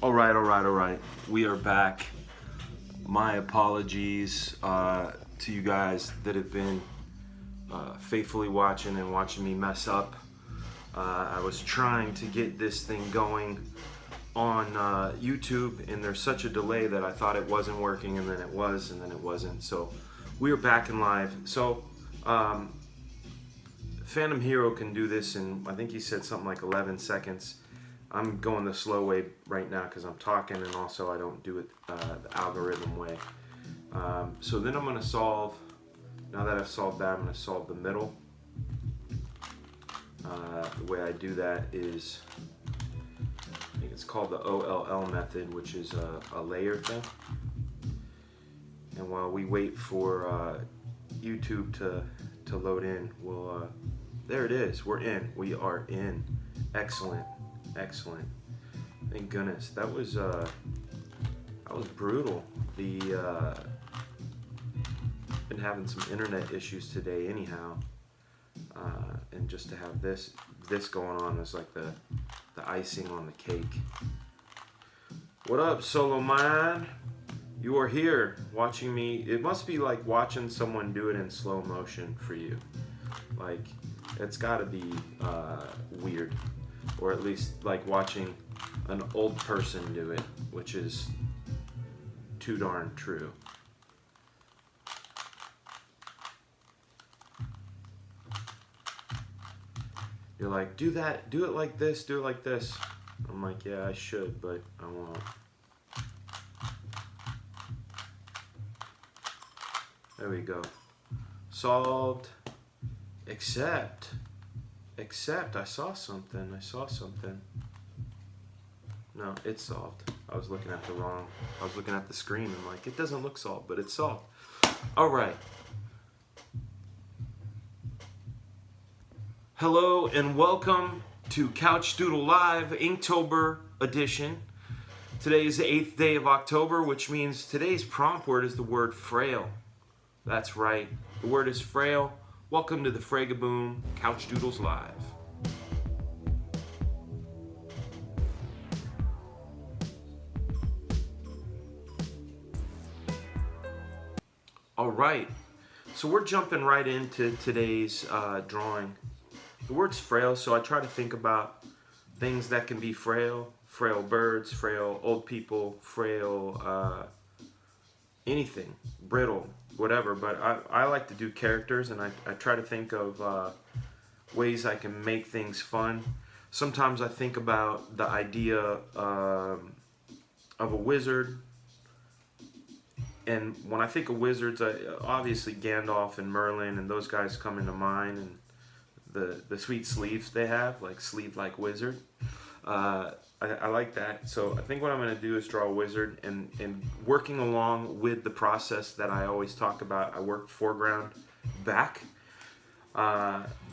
All right. We are back. My apologies to you guys that have been faithfully watching and watching me mess up. I was trying to get this thing going on YouTube, and there's such a delay that I thought it wasn't working, and then it was, and then it wasn't. So we are back in live. So Phantom Hero can do this in, I think he said something like 11 seconds. I'm going the slow way right now because I'm talking, and also I don't do it the algorithm way. So then I'm going to solve, now that I've solved that, I'm going to solve the middle. The way I do that is, I think it's called the OLL method, which is a layer thing. And while we wait for YouTube to load in, we'll, there it is, we're in, we are in. Excellent. Thank goodness. That was brutal. Been having some internet issues today anyhow. And just to have this going on is like the icing on the cake. What up, Solo Mind? You are here watching me. It must be like watching someone do it in slow motion for you. Like, it's gotta be weird. Or at least like watching an old person do it, which is too darn true. You're like, do that, do it like this, do it like this. I'm like, yeah, I should, but I won't. There we go. Solved. Except, I saw something. No, it's solved. I was looking at the screen and like, it doesn't look solved, but it's solved. All right. Hello and welcome to Couchdoodle Live Inktober edition. Today is the 8th day of October, which means today's prompt word is the word frail. That's right. The word is frail. Welcome to the Fragaboom Couchdoodles Live. All right, so we're jumping right into today's drawing. The word's frail, so I try to think about things that can be frail. Frail birds, frail old people, frail anything, brittle, whatever. But I like to do characters, and I try to think of ways I can make things fun. Sometimes I think about the idea of a wizard. And when I think of wizards, obviously Gandalf and Merlin and those guys come into mind, and the sweet sleeves they have, like sleeve-like wizard. I like that. So I think what I'm going to do is draw a wizard, and working along with the process that I always talk about, I work foreground, back.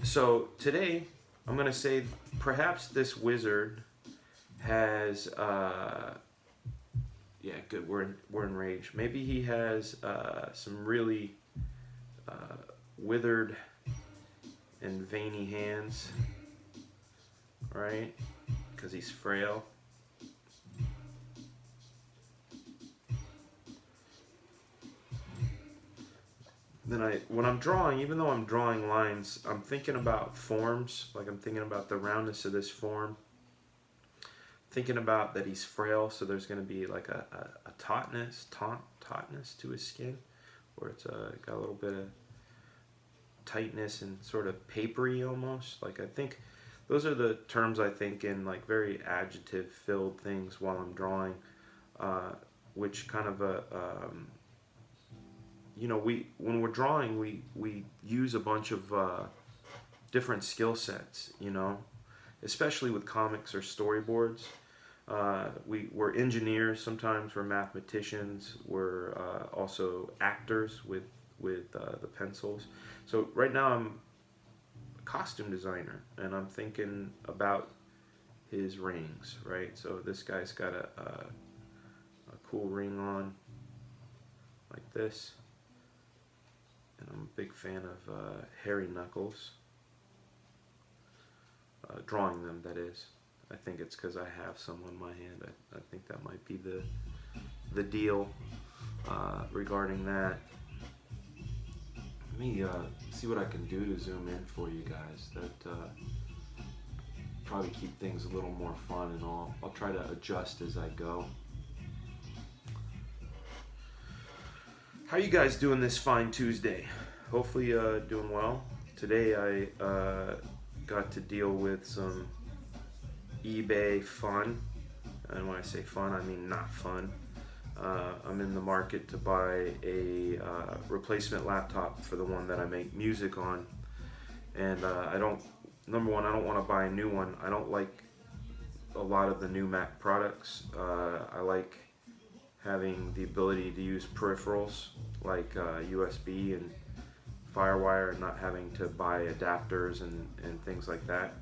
So today I'm going to say perhaps this wizard has... yeah, good. We're in rage. Maybe he has some really withered and veiny hands, right? Because he's frail. Then when I'm drawing, even though I'm drawing lines, I'm thinking about forms. Like I'm thinking about the roundness of this form. Thinking about that he's frail, so there's going to be like a tautness to his skin, where it's got a little bit of tightness and sort of papery almost. Like I think those are the terms I think in, like very adjective filled things while I'm drawing, which kind of you know, when we're drawing we use a bunch of different skill sets, you know, especially with comics or storyboards. We're engineers, sometimes we're mathematicians, we're also actors with the pencils. So right now I'm a costume designer, and I'm thinking about his rings, right? So this guy's got a cool ring on, like this, and I'm a big fan of hairy knuckles, drawing them, that is. I think it's because I have some on my hand. I think that might be the deal regarding that. Let me see what I can do to zoom in for you guys. That probably keep things a little more fun, and I'll try to adjust as I go. How you guys doing this fine Tuesday? Hopefully doing well. Today I got to deal with some eBay fun, and when I say fun, I mean not fun. I'm in the market to buy a replacement laptop for the one that I make music on, and number one, I don't want to buy a new one. I don't like a lot of the new Mac products. I like having the ability to use peripherals like USB and Firewire, and not having to buy adapters and things like that.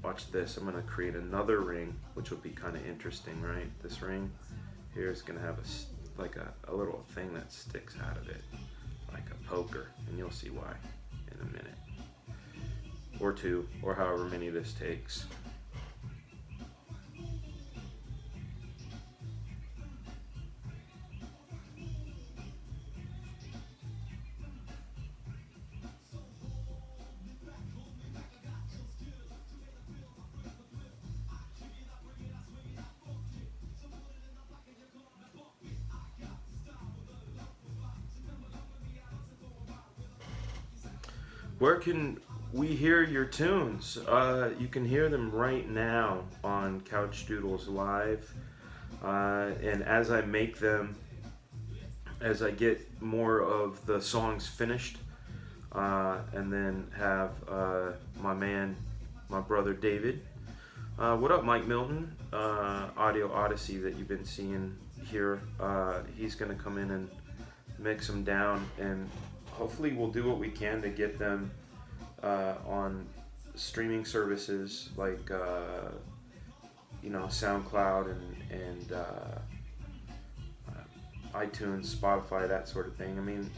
Watch this. I'm going to create another ring, which will be kind of interesting, right? This ring here is going to have a little thing that sticks out of it, like a poker, and you'll see why in a minute. Or two, or however many this takes. Where can we hear your tunes? You can hear them right now on Couchdoodles Live. And as I make them, as I get more of the songs finished, and then have my brother David. What up, Mike Milton? Audio Odyssey that you've been seeing here. He's going to come in and mix them down, and hopefully we'll do what we can to get them on streaming services like SoundCloud and iTunes, Spotify, that sort of thing. I mean,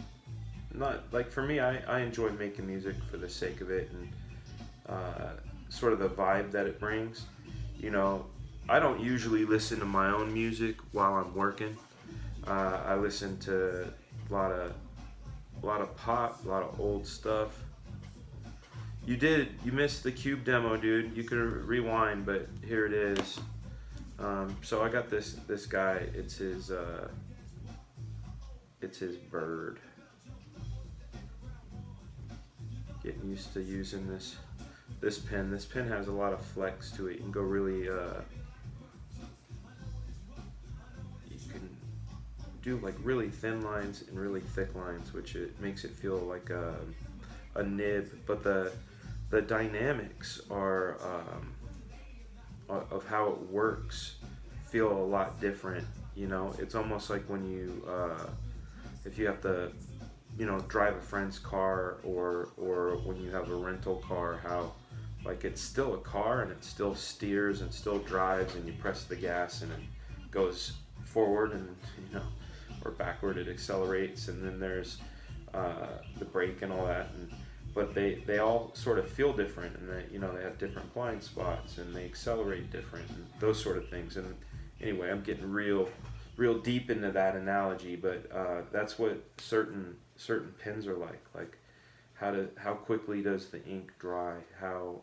not like for me, I enjoy making music for the sake of it and sort of the vibe that it brings. I don't usually listen to my own music while I'm working. I listen to a lot of pop, a lot of old stuff. You missed the Cube demo, dude. You could rewind, but here it is. So I got this guy. It's his bird. Getting used to using this pen. This pen has a lot of flex to it. You can go really. You can do like really thin lines and really thick lines, which it makes it feel like a nib. But the dynamics are of how it works feel a lot different. It's almost like when you if you have to drive a friend's car, or when you have a rental car, how like it's still a car and it still steers and still drives, and you press the gas and it goes forward, and or backward, it accelerates, and then there's the brake and all that, but they all sort of feel different, and they have different blind spots, and they accelerate different, and those sort of things. And anyway, I'm getting real deep into that analogy, but that's what certain pens are like how quickly does the ink dry, how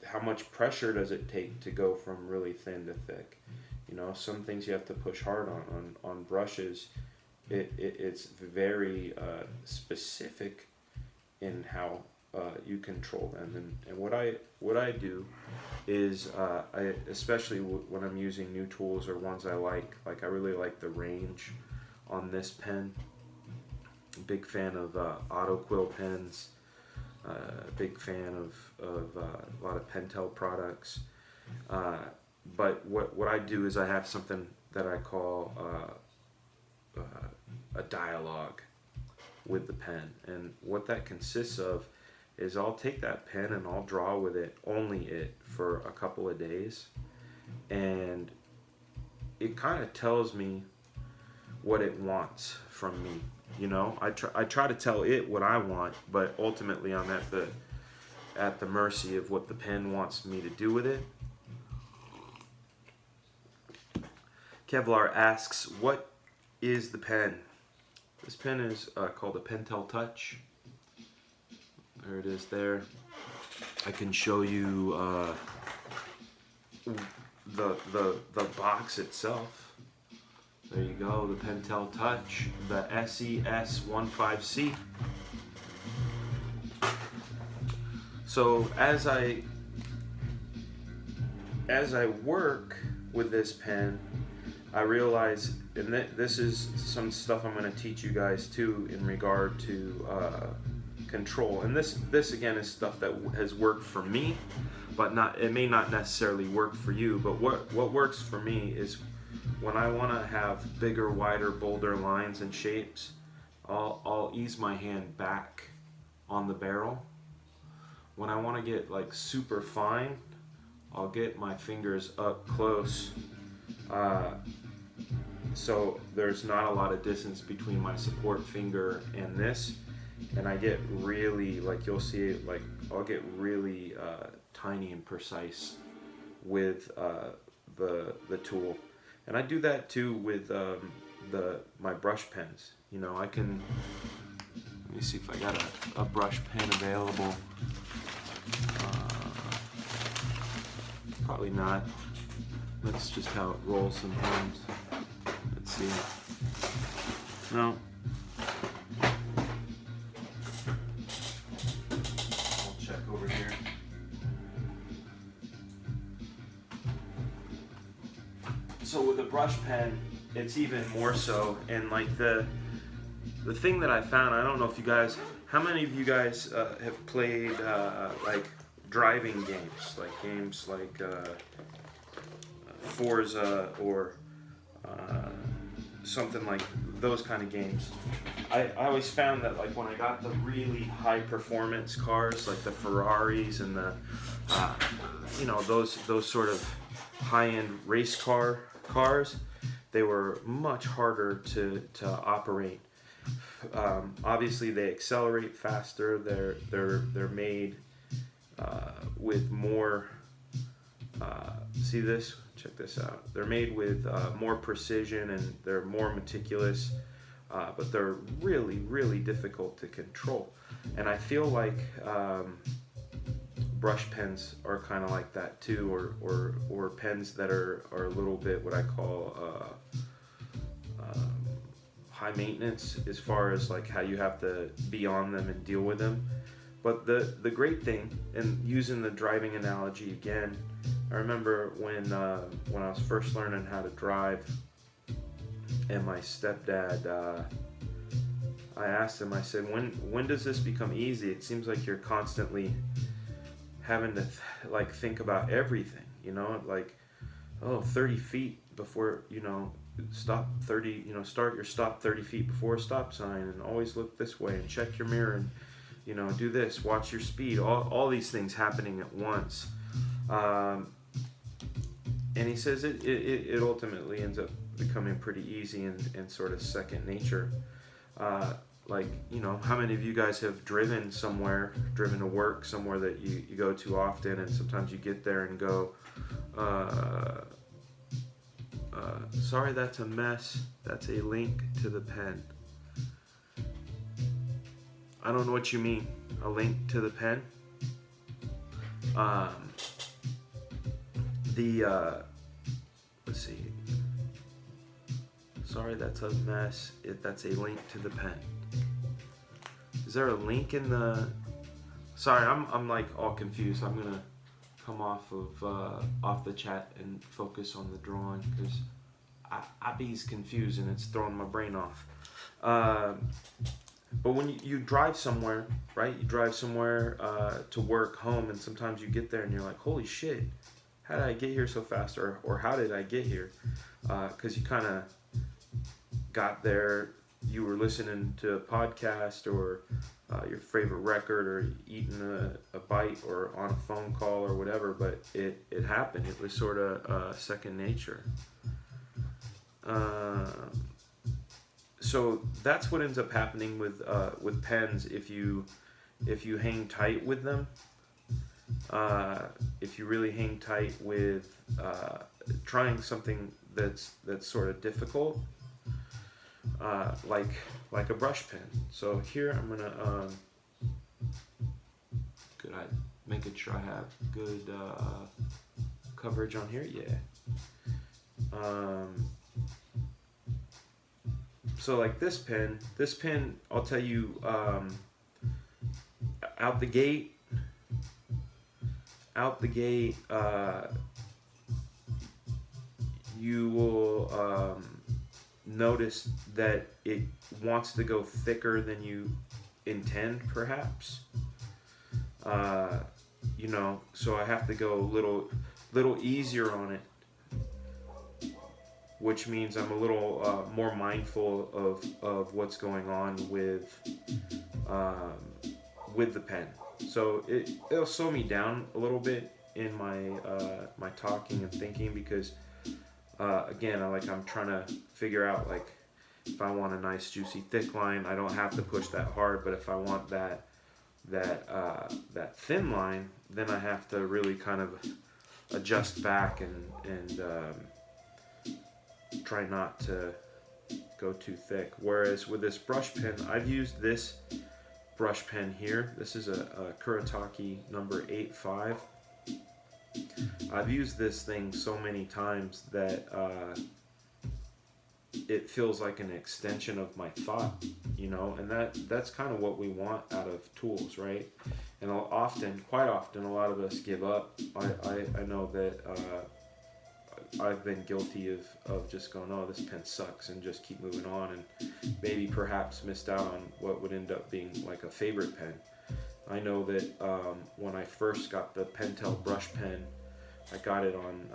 how much pressure does it take to go from really thin to thick. Some things you have to push hard on brushes. It's very specific in how you control them, and what I do is I especially when I'm using new tools or ones I like I really like the range on this pen. Big fan of auto quill pens. Big fan of a lot of Pentel products. But what I do is I have something that I call a dialogue with the pen, and what that consists of is I'll take that pen and I'll draw with it, only it, for a couple of days, and it kind of tells me what it wants from me. I try to tell it what I want, but ultimately I'm at at the mercy of what the pen wants me to do with it. Kevlar asks, what is the pen? This pen is called a Pentel Touch. There it is there. I can show you the box itself. There you go, the Pentel Touch, the SES15C. So as I work with this pen, I realize, and this is some stuff I'm going to teach you guys too in regard to control. And this again is stuff that has worked for me, but it may not necessarily work for you. But what works for me is when I want to have bigger, wider, bolder lines and shapes, I'll ease my hand back on the barrel. When I want to get like super fine, I'll get my fingers up close. So there's not a lot of distance between my support finger and this, and I get really, like you'll see it, like I'll get really tiny and precise with the tool. And I do that too with my brush pens. You know, I can, let me see if I got a brush pen available. Probably not. That's just how it rolls sometimes. Let's see. No. I'll check over here. So with a brush pen, it's even more so. And like the thing that I found, I don't know if you guys, how many of you guys have played like driving games like Forza or something like those kind of games. I always found that like when I got the really high performance cars like the Ferraris and the you know, those sort of high-end race cars, they were much harder to operate. Obviously they accelerate faster. They're made with more see this? Check this out. They're made with more precision and they're more meticulous, but they're really, really difficult to control. And I feel like brush pens are kind of like that too, or pens that are a little bit what I call high maintenance as far as like how you have to be on them and deal with them. But the great thing, and using the driving analogy again, I remember when I was first learning how to drive, and my stepdad, I asked him, I said, when does this become easy? It seems like you're constantly having to like think about everything, you know, like, oh, 30 feet before, you know, stop 30, you know, start your stop 30 feet before a stop sign, and always look this way and check your mirror, and you know, do this, watch your speed, all these things happening at once. And he says it ultimately ends up becoming pretty easy and sort of second nature. Like, you know, how many of you guys have driven to work somewhere that you go to often, and sometimes you get there and go, sorry, that's a mess. That's a link to the pen. I don't know what you mean. A link to the pen. Let's see. Sorry, that's a mess. That's a link to the pen. Is there a link in the? Sorry, I'm like all confused. I'm gonna come off the chat and focus on the drawing because I be's confused and it's throwing my brain off. But when you drive somewhere, right? You drive somewhere to work, home, and sometimes you get there and you're like, holy shit, how did I get here so fast? Or how did I get here? Because you kind of got there, you were listening to a podcast or your favorite record or eating a bite or on a phone call or whatever, but it happened. It was sort of second nature. So that's what ends up happening with pens if you hang tight with them. if you really hang tight with trying something that's sort of difficult, like a brush pen. So here I'm gonna good. I making sure I have good coverage on here. Yeah. So like this pen, I'll tell you, out the gate, you will notice that it wants to go thicker than you intend, perhaps. You know, so I have to go a little easier on it, which means I'm a little more mindful of what's going on with the pen. So it'll slow me down a little bit in my my talking and thinking, because again, I'm trying to figure out, like, if I want a nice juicy thick line, I don't have to push that hard. But if I want that thin line, then I have to really kind of adjust back and try not to go too thick. Whereas with this brush pen, I've used this brush pen here. This is a Kuretake number 85. I've used this thing so many times that it feels like an extension of my thought, you know, and that's kind of what we want out of tools, right? And quite often, a lot of us give up. I know that I've been guilty of just going, oh, this pen sucks, and just keep moving on, and maybe perhaps missed out on what would end up being like a favorite pen. I know that when I first got the Pentel brush pen, I got it on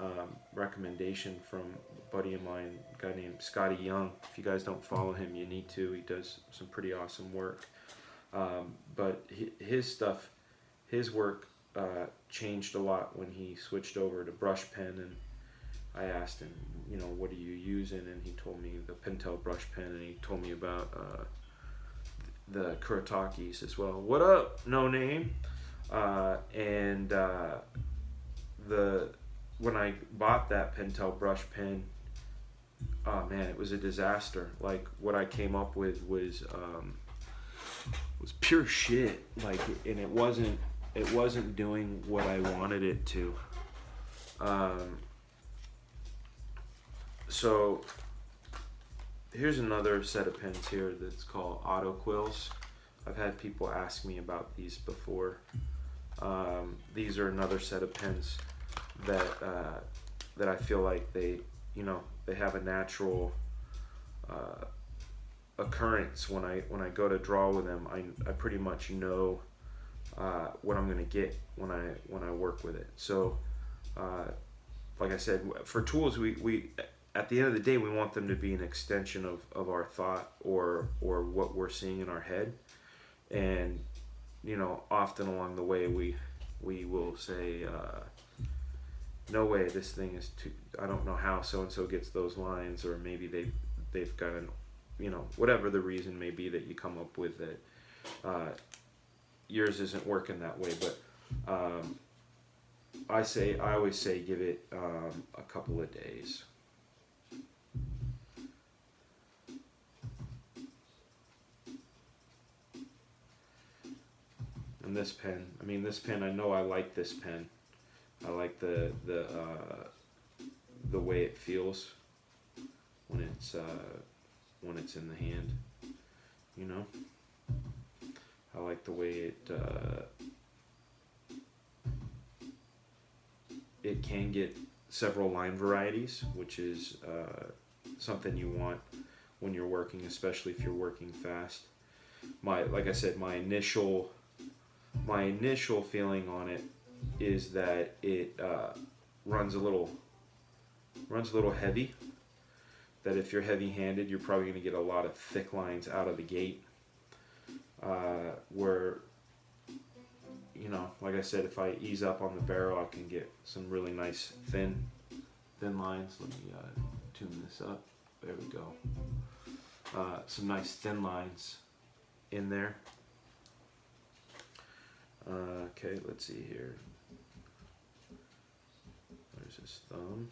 recommendation from a buddy of mine, a guy named Scotty Young. If you guys don't follow him, you need to. He does some pretty awesome work. But his work changed a lot when he switched over to brush pen, and I asked him, you know, what are you using? And he told me the Pentel brush pen, and he told me about the Kuretakes as well. What up, no name? When I bought that Pentel brush pen, oh man, it was a disaster. Like, what I came up with was pure shit. Like, and it wasn't doing what I wanted it to. So here's another set of pens here that's called Auto Quills. I've had people ask me about these before. These are another set of pens that I feel like they have a natural occurrence. When I go to draw with them, I pretty much know what I'm gonna get when I work with it. So like I said, for tools, we at the end of the day, we want them to be an extension of our thought or what we're seeing in our head. And you know, often along the way, we will say, no way, this thing is too, I don't know how so and so gets those lines, or maybe they've got an, you know, whatever the reason may be that you come up with that yours isn't working that way. But I always say give it a couple of days. And this pen, I know I like this pen. I like the way it feels when it's in the hand, you know. I like the way it can get several line varieties, which is something you want when you're working, especially if you're working fast. Like I said, my initial feeling on it is that it runs a little heavy. That if you're heavy-handed, you're probably going to get a lot of thick lines out of the gate. Where, you know, like I said, if I ease up on the barrel, I can get some really nice thin lines. Let me tune this up. There we go. Some nice thin lines in there. Okay, let's see here. his thumb.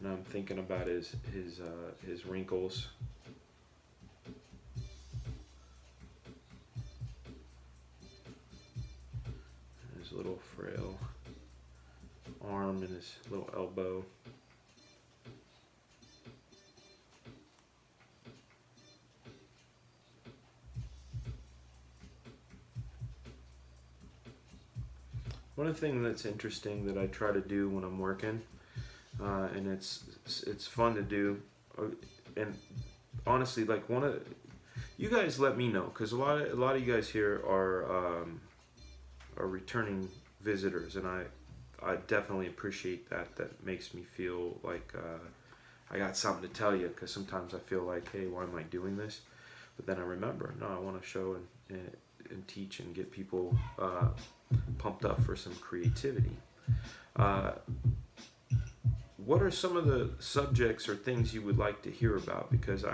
And I'm thinking about his wrinkles. His little frail arm and his little elbow. One of the things that's interesting that I try to do when I'm working, and it's fun to do, and honestly, like you guys let me know, because a lot of you guys here are returning visitors, and I definitely appreciate that. That makes me feel like I got something to tell you, because sometimes I feel like, hey, why am I doing this? But then I remember, no, I want to show and teach and get people pumped up for some creativity. What are some of the subjects or things you would like to hear about? Because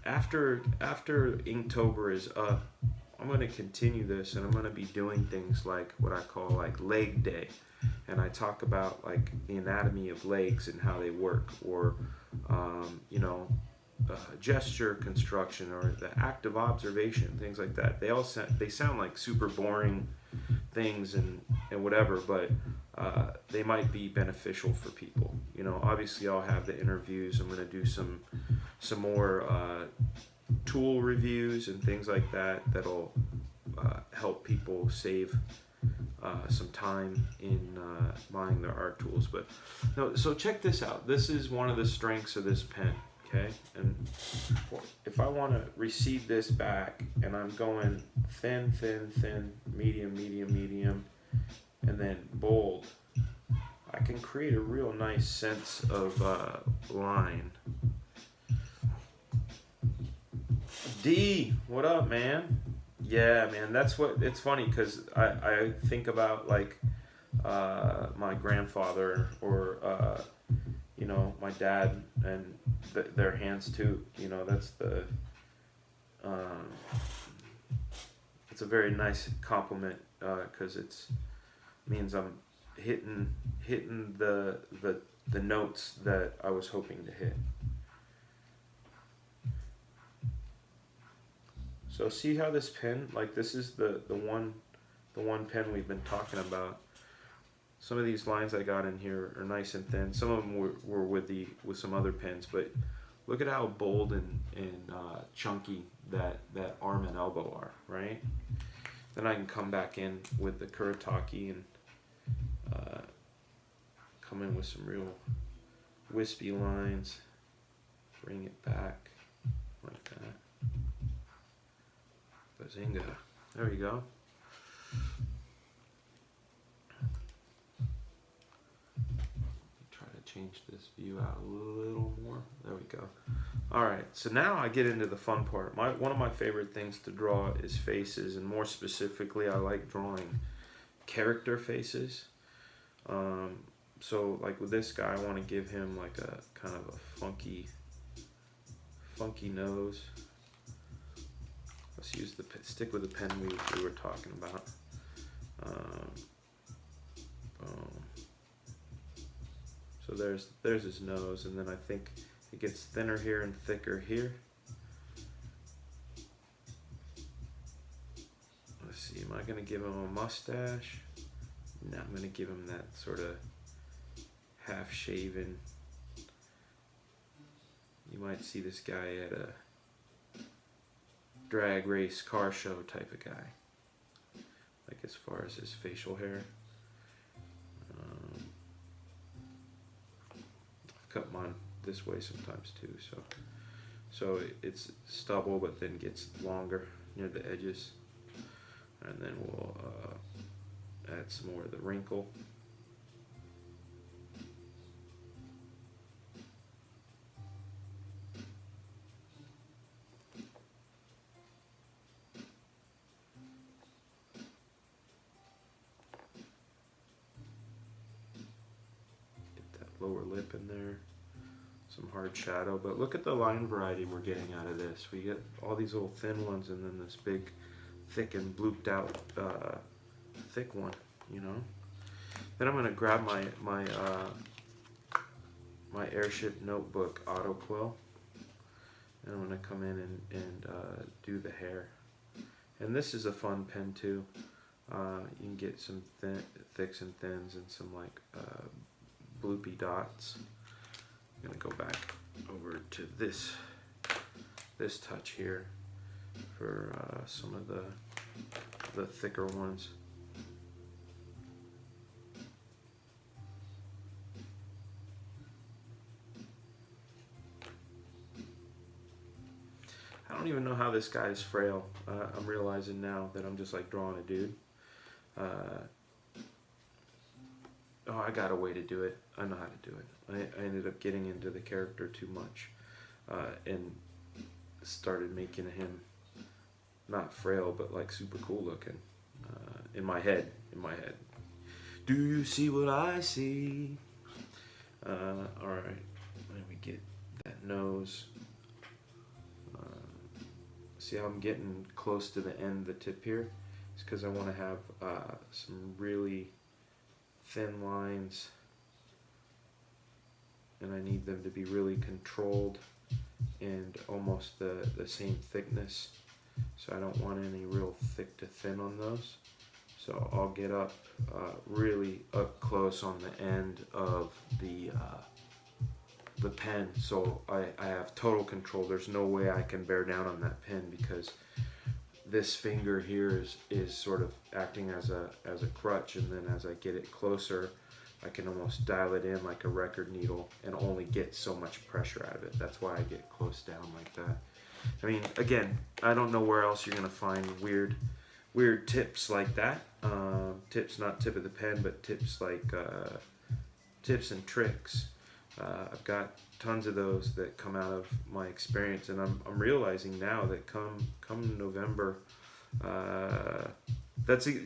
after Inktober is up, I'm going to continue this, and I'm going to be doing things like what I call like leg day, and I talk about like the anatomy of legs and how they work, or gesture construction, or the act of observation, things like that. They sound like super boring things and whatever, but they might be beneficial for people. Obviously I'll have the interviews. I'm going to do some more tool reviews and things like that that'll help people save some time in buying their art tools. But no, so check this out. This is one of the strengths of this pen. Okay, and if I want to recede this back, and I'm going thin, thin, thin, medium, medium, medium, and then bold, I can create a real nice sense of line. D, what up, man? Yeah, man, that's what, it's funny, because I think about like my grandfather, or my dad, and their hands too. That's the it's a very nice compliment, because it means I'm hitting the notes that I was hoping to hit. So see how this pen, like this is the one pen we've been talking about. Some of these lines I got in here are nice and thin. Some of them were with some other pens, but look at how bold and chunky that arm and elbow are, right? Then I can come back in with the Kuretake and come in with some real wispy lines. Bring it back like that. Bazinga. There we go. Change this view out a little more. There we go. All right, so now I get into the fun part. One of my favorite things to draw is faces, and more specifically, I like drawing character faces. So like with this guy, I want to give him like a kind of a funky nose. Let's stick with the pen we were talking about. Boom. So there's his nose, and then I think it gets thinner here and thicker here. Let's see, am I going to give him a mustache? No, I'm going to give him that sort of half-shaven. You might see this guy at a drag race car show type of guy, like as far as his facial hair. Cut mine this way sometimes too, so it's stubble, but then gets longer near the edges, and then we'll add some more of the wrinkle. lower lip in there. Some hard shadow, but look at the line variety we're getting out of this. We get all these little thin ones and then this big, thick and blooped out thick one, you know. Then I'm gonna grab my Airship Notebook Auto Quill, and I'm gonna come in and do the hair. And this is a fun pen too. You can get some thicks and thins and some like bloopy dots. I'm gonna go back over to this touch here for some of the thicker ones. I don't even know how this guy is frail. I'm realizing now that I'm just like drawing a dude. Oh, I got a way to do it. I know how to do it. I ended up getting into the character too much and started making him not frail, but like super cool looking in my head. Do you see what I see? All right, let me get that nose. See how I'm getting close to the end of the tip here? It's because I want to have some really thin lines, and I need them to be really controlled and almost the same thickness, so I don't want any real thick to thin on those. So I'll get up really up close on the end of the pen, so I have total control. There's no way I can bear down on that pen because this finger here is sort of acting as a crutch, and then as I get it closer, I can almost dial it in like a record needle and only get so much pressure out of it. That's why I get close down like that. I mean, again, I don't know where else you're gonna find weird tips like that. Tips, not tip of the pen, but tips like tips and tricks. I've got tons of those that come out of my experience, and I'm realizing now that come November,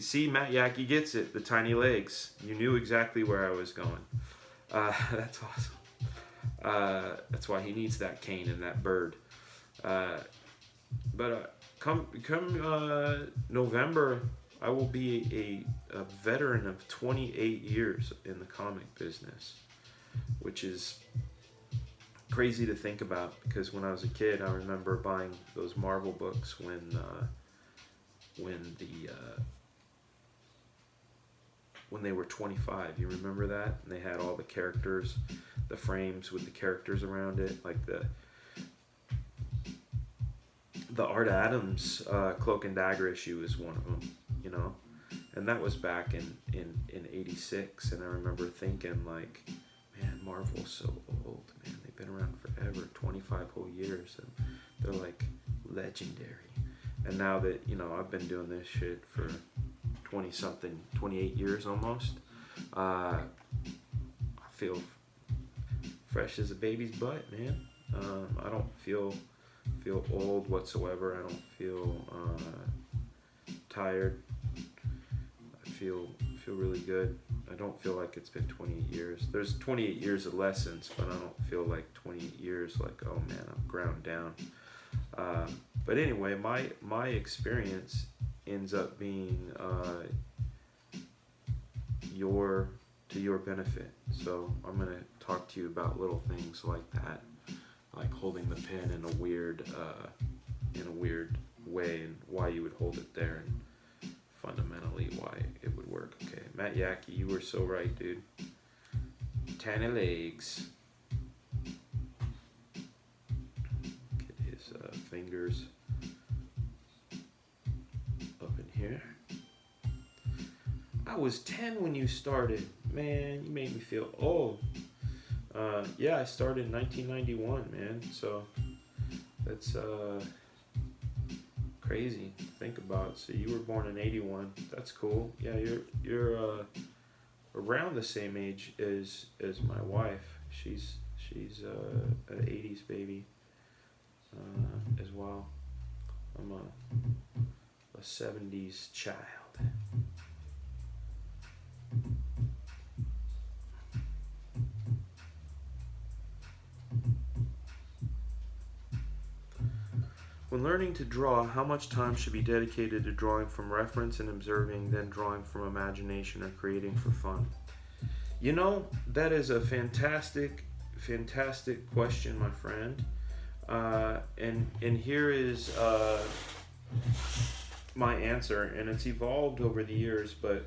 see, Matt Yackey gets it, the tiny legs. You knew exactly where I was going. That's awesome. That's why he needs that cane and that bird. But come November, I will be a veteran of 28 years in the comic business, which is crazy to think about, because when I was a kid, I remember buying those Marvel books when they were 25. You remember that? And they had all the characters, the frames with the characters around it, like the Art Adams Cloak and Dagger issue is one of them, you know, and that was back in '86, and I remember thinking like, man, Marvel's so old, man. They've been around forever, 25 whole years, and they're like legendary. And now that, you know, I've been doing this shit for 28 years almost, I feel fresh as a baby's butt, man. I don't feel old whatsoever. I don't feel tired. I feel really good. I don't feel like it's been 28 years. There's 28 years of lessons, but I don't feel like 28 years like, oh man, I'm ground down. But anyway, my experience ends up being to your benefit. So I'm gonna talk to you about little things like that, like holding the pen in a weird way, and why you would hold it there, and fundamentally why it would work. Okay, Matt Yackey, you were so right, dude. Tiny legs. Get his fingers up in here. I was 10 when you started. Man, you made me feel old. Yeah, I started in 1991, man. So that's crazy to think about. So you were born in 81. That's cool. Yeah, you're around the same age as my wife. She's an 80s baby as well. I'm a 70s child. When learning to draw, how much time should be dedicated to drawing from reference and observing, then drawing from imagination or creating for fun? You know, that is a fantastic, fantastic question, my friend. And here is my answer, and it's evolved over the years, but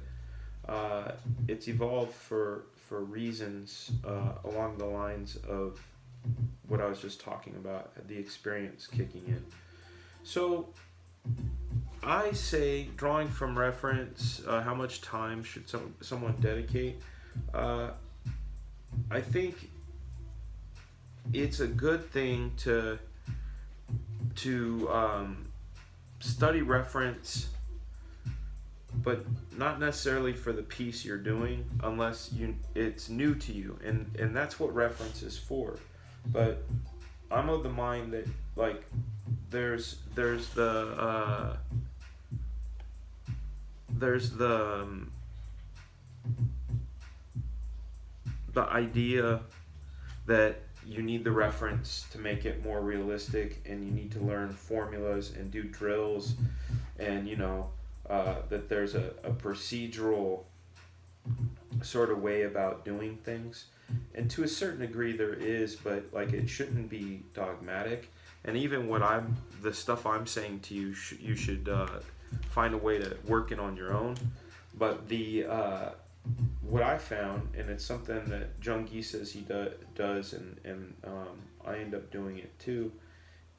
it's evolved for reasons along the lines of what I was just talking about, the experience kicking in. So I say drawing from reference, how much time should someone dedicate? I think it's a good thing to study reference, but not necessarily for the piece you're doing, unless it's new to you, and that's what reference is for. But I'm of the mind that, like, there's the idea that you need the reference to make it more realistic, and you need to learn formulas and do drills, and that there's a procedural sort of way about doing things, and to a certain degree there is, but like it shouldn't be dogmatic. And even the stuff I'm saying to you, you should find a way to work it on your own. But what I found, and it's something that Jungi says he does, and I end up doing it too,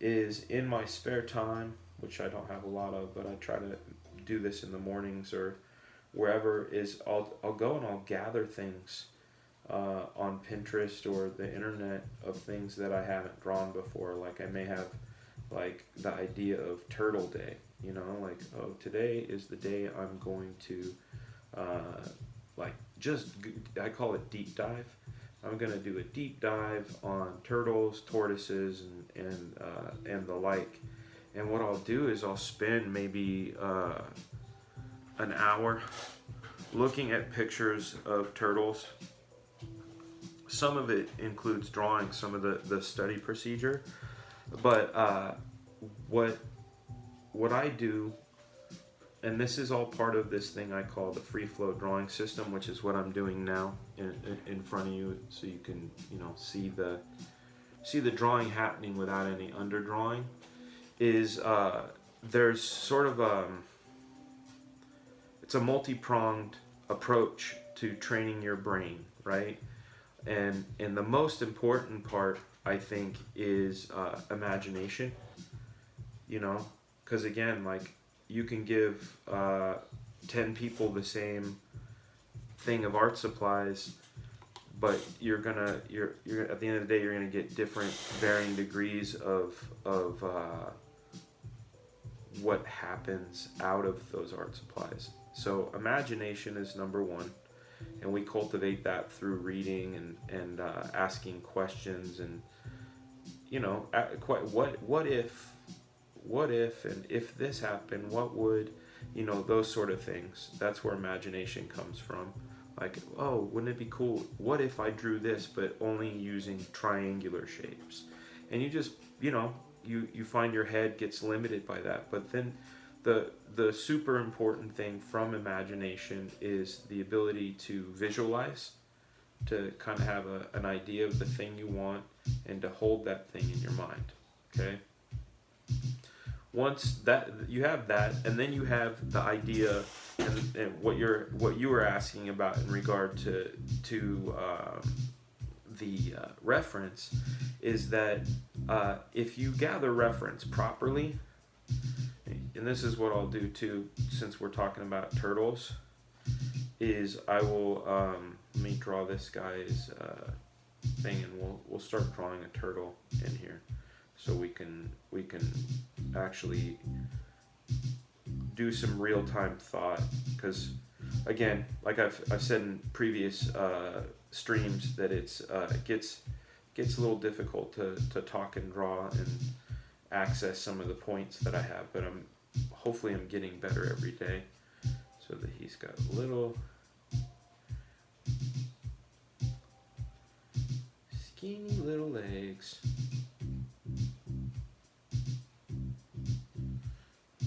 is in my spare time, which I don't have a lot of, but I try to do this in the mornings or wherever, is I'll go and I'll gather things on Pinterest or the internet of things that I haven't drawn before. Like I may have like the idea of Turtle Day, like, oh, today is the day I'm going to I call it deep dive. I'm gonna do a deep dive on turtles, tortoises, and the like. And what I'll do is I'll spend maybe an hour looking at pictures of turtles. Some of it includes drawing some of the study procedure, but what I do, and this is all part of this thing I call the free flow drawing system, which is what I'm doing now in front of you, so you can see the drawing happening without any underdrawing. Is there's sort of it's a multi-pronged approach to training your brain, right? And the most important part, I think, is imagination. Because again, like, you can give 10 people the same thing of art supplies, but you're gonna at the end of the day you're gonna get different varying degrees of what happens out of those art supplies. So imagination is number one, and we cultivate that through reading and asking questions, and what if, and if this happened, what would, those sort of things. That's where imagination comes from. Like, oh, wouldn't it be cool? What if I drew this, but only using triangular shapes? And you just, you find your head gets limited by that. But then the super important thing from imagination is the ability to visualize, to kind of have an idea of the thing you want, and to hold that thing in your mind. Okay? Once that you have that, and then you have the idea, and what you were asking about in regard to the reference, is that if you gather reference properly, and this is what I'll do too, since we're talking about turtles, is I will let me draw this guy's thing, and we'll start drawing a turtle in here, so we can actually do some real-time thought. Because again, like I've said in previous streams, that it gets a little difficult to talk and draw and access some of the points that I have, but hopefully I'm getting better every day, so that he's got little skinny little legs.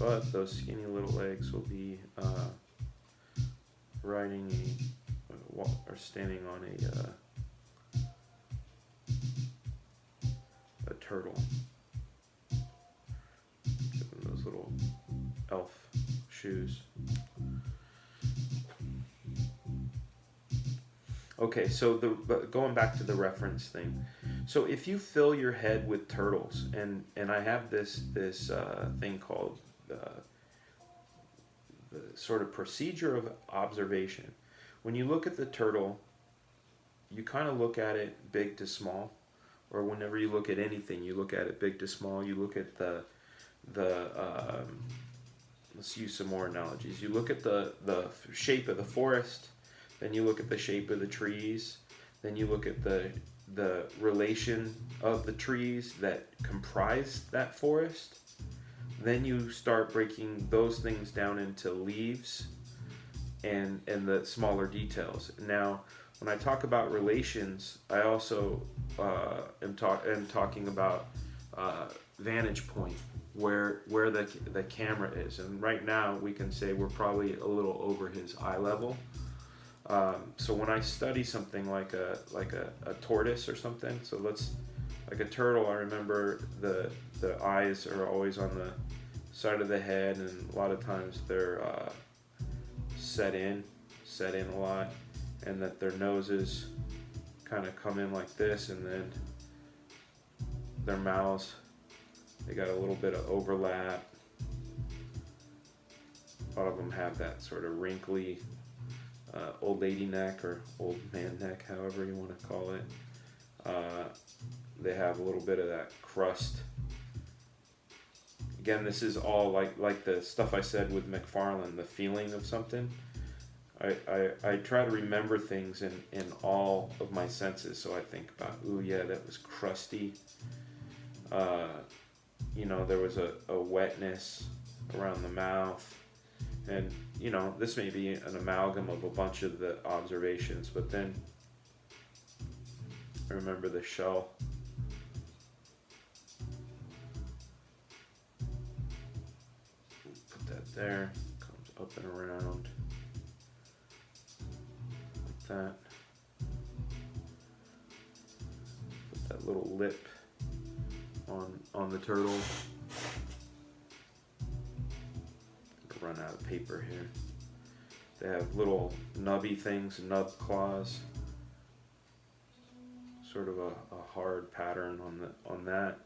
but those skinny little legs will be riding or standing on a turtle. Give them those little elf shoes. Okay, so going back to the reference thing. So if you fill your head with turtles, and I have this thing called the sort of procedure of observation. When you look at the turtle, you kind of look at it big to small, or whenever you look at anything, you look at it big to small. You look at the let's use some more analogies. You look at the shape of the forest, then you look at the shape of the trees, then you look at the relation of the trees that comprise that forest. Then you start breaking those things down into leaves and the smaller details. Now, when I talk about relations, I also am talking about vantage point, where the camera is. And right now, we can say we're probably a little over his eye level. So when I study something like a tortoise or something, so like a turtle, I remember the eyes are always on the side of the head, and a lot of times they're set in a lot, and that their noses kind of come in like this, and then their mouths, they got a little bit of overlap. A lot of them have that sort of wrinkly old lady neck or old man neck, however you want to call it. They have a little bit of that crust. Again, this is all like the stuff I said with McFarlane, the feeling of something. I try to remember things in all of my senses. So I think about, ooh, yeah, that was crusty. There was a wetness around the mouth. And, this may be an amalgam of a bunch of the observations, but then I remember the shell. Put that there, comes up and around, like that. Put that little lip on the turtle. Run out of paper here. They have little nubby things, nub claws. Sort of a hard pattern on that.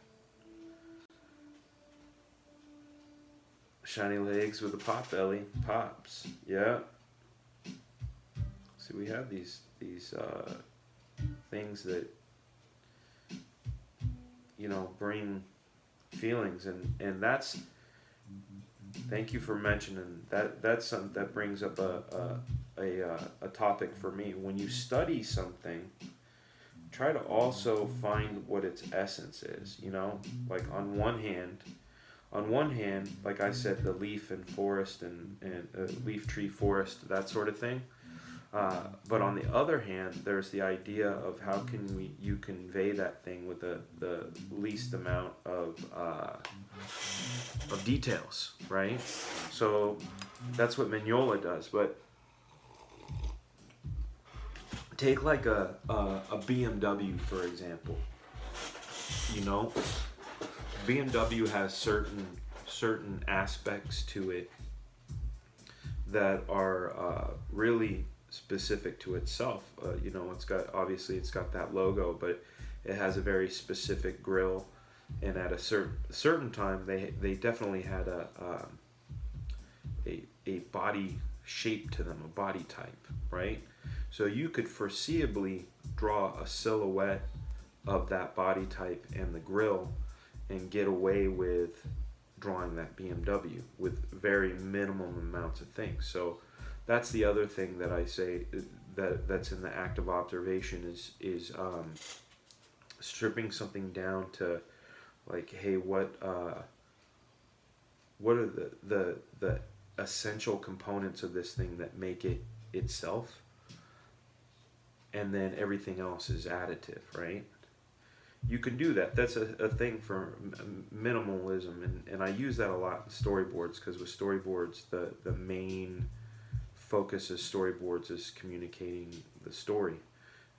Shiny legs with a pot belly. Pops. Yeah. See, we have these things that bring feelings, and that's. Thank you for mentioning that. That's something that brings up a topic for me. When you study something, try to also find what its essence is. Like on one hand, like I said, the leaf and forest and leaf tree forest, that sort of thing. But on the other hand, there's the idea of how can you convey that thing with the least amount of details, right? So that's what Mignola does. But take like a BMW, for example. BMW has certain aspects to it that are really specific to itself. It's got that logo, but it has a very specific grille, and at a certain time they definitely had a body shape to them, a body type, right? So you could foreseeably draw a silhouette of that body type and the grille and get away with drawing that BMW with very minimum amounts of things. So that's the other thing that I say that's in the act of observation is stripping something down to, like, hey, what are the essential components of this thing that make it itself, and then everything else is additive, right? you can do that. That's a thing for minimalism, and I use that a lot in storyboards, because with storyboards, the main focus of storyboards is communicating the story.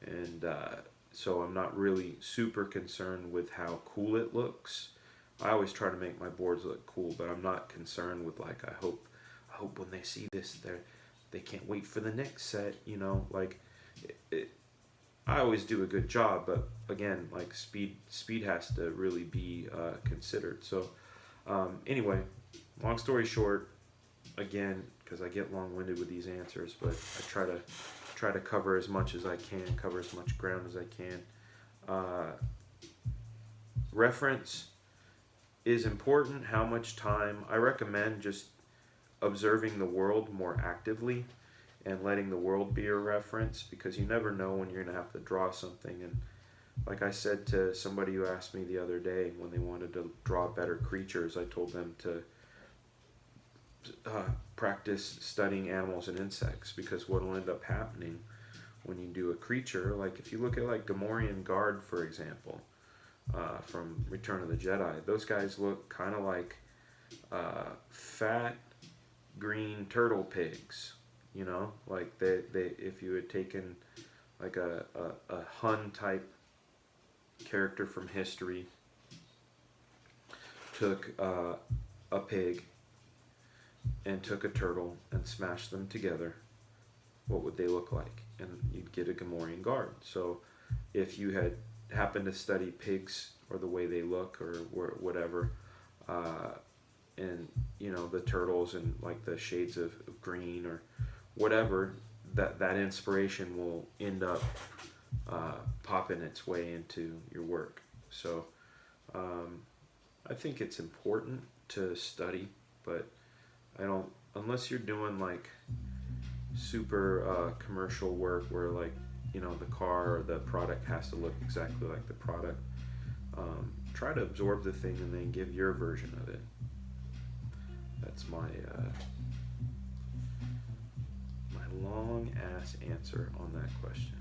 And so I'm not really super concerned with how cool it looks. I always try to make my boards look cool, but I'm not concerned with, like, I hope when they see this, they can't wait for the next set, you know, like I always do a good job, but again, like speed has to really be considered. So anyway, long story short, again, because I get long-winded with these answers, but I try to cover as much as I can, cover as much ground as I can. Reference is important. How much time? I recommend just observing the world more actively and letting the world be your reference, because you never know when you're going to have to draw something. And like I said to somebody who asked me the other day, when they wanted to draw better creatures, I told them to practice studying animals and insects, because what will end up happening when you do a creature, like if you look at like Gamorrean Guard, for example, from Return of the Jedi, those guys look kind of like fat green turtle pigs, you know, like they if you had taken like a Hun type character from history, took a pig and took a turtle and smashed them together, what would they look like? And you'd get a Gamorrean Guard. So if you had happened to study pigs or the way they look or whatever, and you know the turtles and like the shades of green or whatever, that inspiration will end up popping its way into your work. So I think it's important to study, but I don't, unless you're doing like super commercial work where, like, you know, the car or the product has to look exactly like the product. Try to absorb the thing and then give your version of it. That's my long ass answer on that question.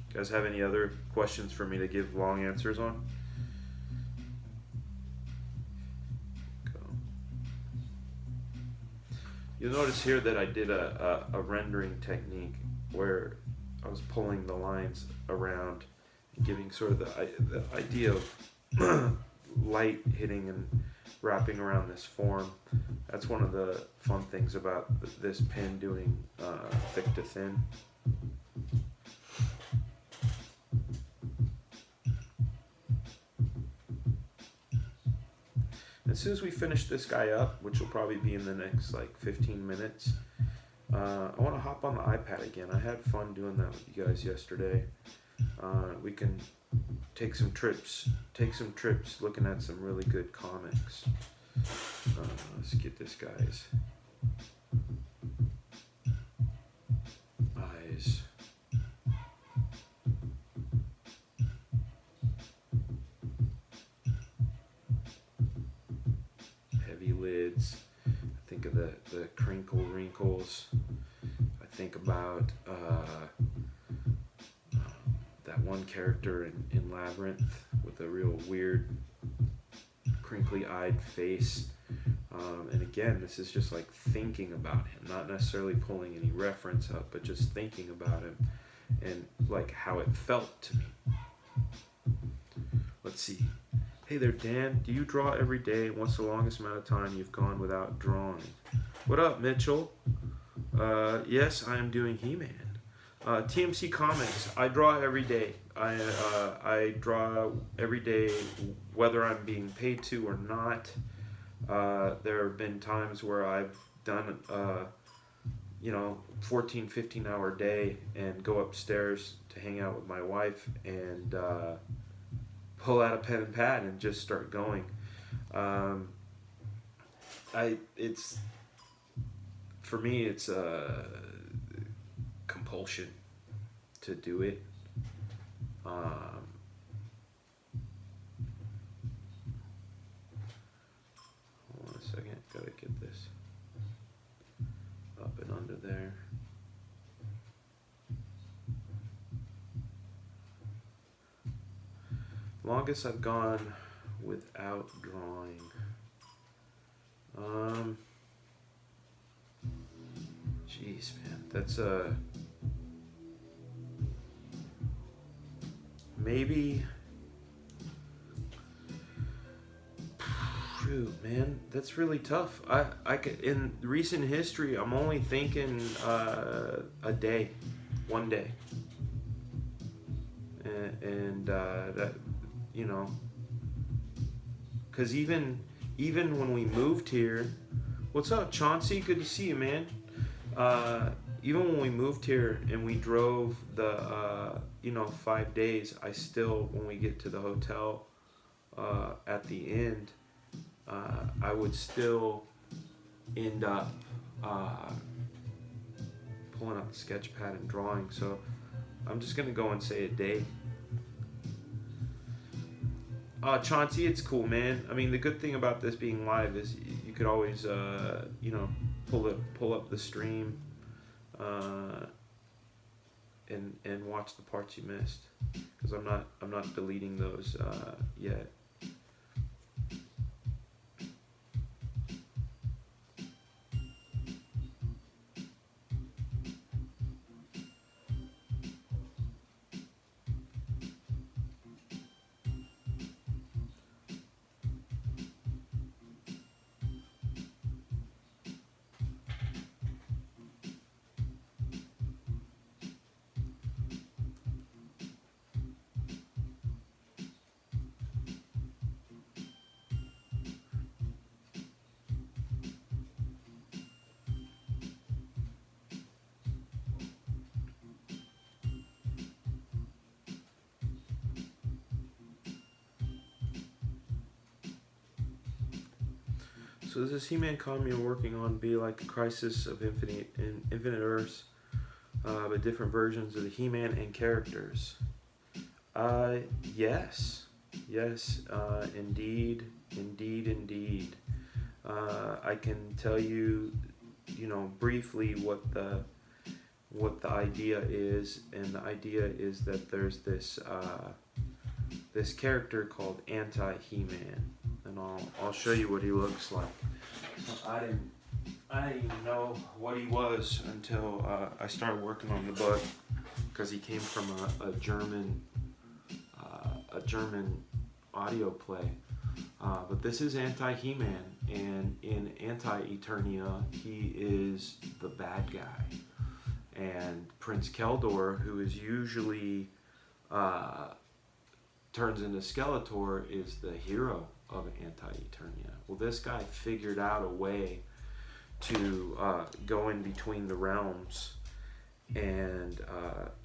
You guys have any other questions for me to give long answers on? Go. You'll notice here that I did a rendering technique where I was pulling the lines around, giving sort of the idea of light hitting and wrapping around this form. That's one of the fun things about this pen doing thick to thin. As soon as we finish this guy up, which will probably be in the next like 15 minutes, I want to hop on the iPad again. I had fun doing that with you guys yesterday. We can take some trips looking at some really good comics. Let's get this guy's eyes. Heavy lids. I think of the crinkle wrinkles. I think about that one character in Labyrinth with a real weird crinkly-eyed face. And again, this is just like thinking about him, not necessarily pulling any reference up, but just thinking about him and like how it felt to me. Let's see. Hey there, Dan. Do you draw every day? What's the longest amount of time you've gone without drawing? What up, Mitchell? Yes, I am doing He-Man. TMC Comics, I draw every day. I draw every day whether I'm being paid to or not. There have been times where I've done 14, 15 hour day and go upstairs to hang out with my wife and pull out a pen and pad and just start going. For me it's compulsion to do it. Hold on a second, gotta get this up and under there. Longest I've gone without drawing. Jeez, man, that's maybe. Shoot, man, that's really tough. I could, in recent history, I'm only thinking a day, one day, and that, you know, because even when we moved here, what's up, Chauncey? Good to see you, man. Even when we moved here and we drove the 5 days, I still, when we get to the hotel at the end, I would still end up pulling out the sketch pad and drawing. So I'm just gonna go and say a day. Chauncey, it's cool, man. I mean, the good thing about this being live is you could always pull up the stream and watch the parts you missed, because I'm not deleting those yet. So does this He-Man comic you're working on be like a Crisis of Infinite Earths, but different versions of the He-Man and characters? Yes, indeed. I can tell you, briefly what the idea is, and the idea is that there's this character called Anti-He-Man, and I'll show you what he looks like. I didn't even know what he was until I started working on the book, because he came from a German audio play. But this is Anti-He-Man, and in Anti-Eternia, he is the bad guy. And Prince Keldor, who is usually turns into Skeletor, is the hero of Anti-Eternia. Well, this guy figured out a way to go in between the realms, and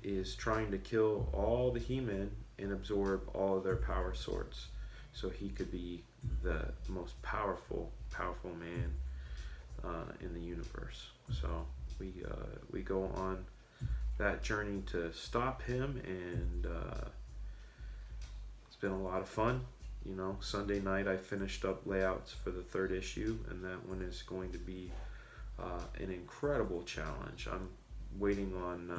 is trying to kill all the He-Men and absorb all of their power swords, so he could be the most powerful man in the universe. So we go on that journey to stop him, and it's been a lot of fun. Sunday night I finished up layouts for the 3rd issue, and that one is going to be an incredible challenge. I'm waiting on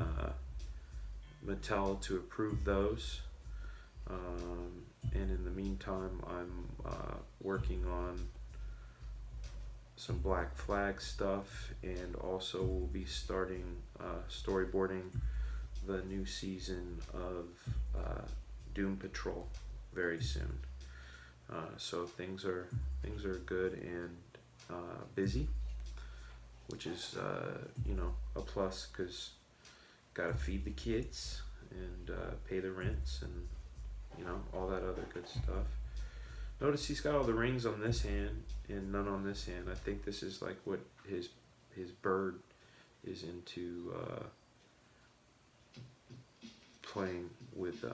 Mattel to approve those, and in the meantime I'm working on some Black Flag stuff, and also we'll be starting storyboarding the new season of Doom Patrol very soon. So things are good and busy, which is a plus, because gotta feed the kids and pay the rents and all that other good stuff. Notice he's got all the rings on this hand and none on this hand. I think this is like what his bird is into, playing with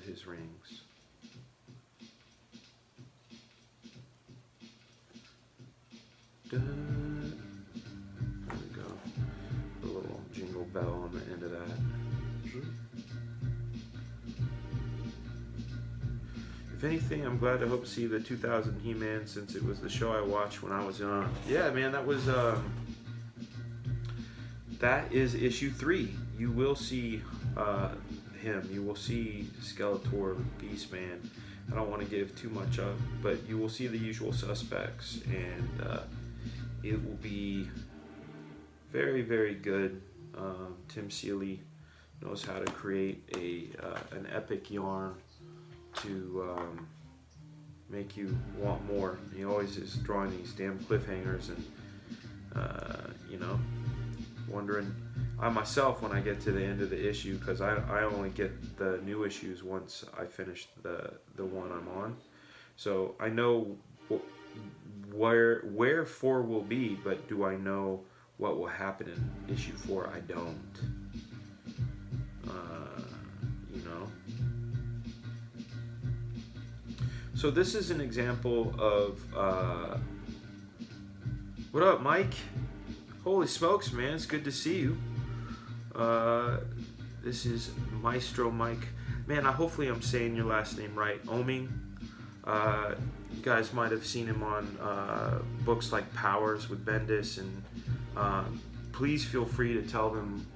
his rings. There we go. A little jingle bell on the end of that. If anything, I'm glad to hope to see the 2000 He-Man, since it was the show I watched when I was young. Yeah, man, that was that is issue 3. You will see him. You will see Skeletor, Beastman. I don't want to give too much up, but you will see the usual suspects, and it will be very, very good. Tim Seeley knows how to create an epic yarn to make you want more. He always is drawing these damn cliffhangers and wondering. I myself, when I get to the end of the issue, because I only get the new issues once I finish the one I'm on, so I know where 4 will be, but do I know what will happen in issue 4? I don't. So this is an example of what up, Mike? Holy smokes, man! It's good to see you. This is Maestro Mike. Man, hopefully I'm saying your last name right. Oming. You guys might have seen him on books like Powers with Bendis, and please feel free to tell them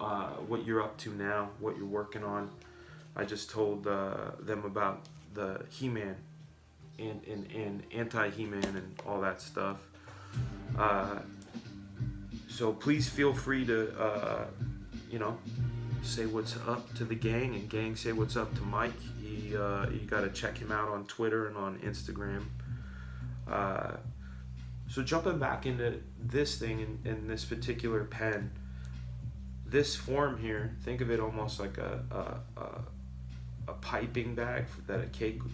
what you're up to now, what you're working on. I just told them about the He-Man and anti-He-Man and all that stuff. So please feel free to, say what's up to the gang, and gang say what's up to Mike. You got to check him out on Twitter and on Instagram. So jumping back into this thing in this particular pen, this form here, think of it almost like a piping bag that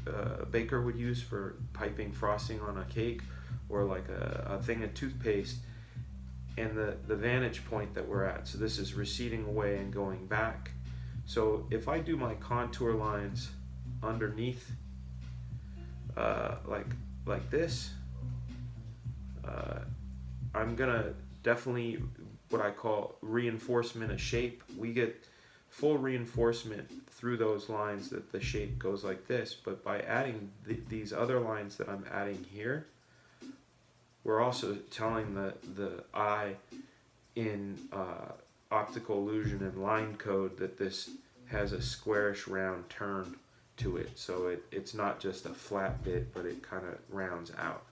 a baker would use for piping frosting on a cake, or like a thing of toothpaste. And the vantage point that we're at, so this is receding away and going back. So if I do my contour lines underneath like this, I'm gonna definitely what I call reinforcement of shape. We get full reinforcement through those lines that the shape goes like this, but by adding these other lines that I'm adding here, we're also telling the eye in optical illusion and line code that this has a squarish round turn to it. So it's not just a flat bit, but it kind of rounds out.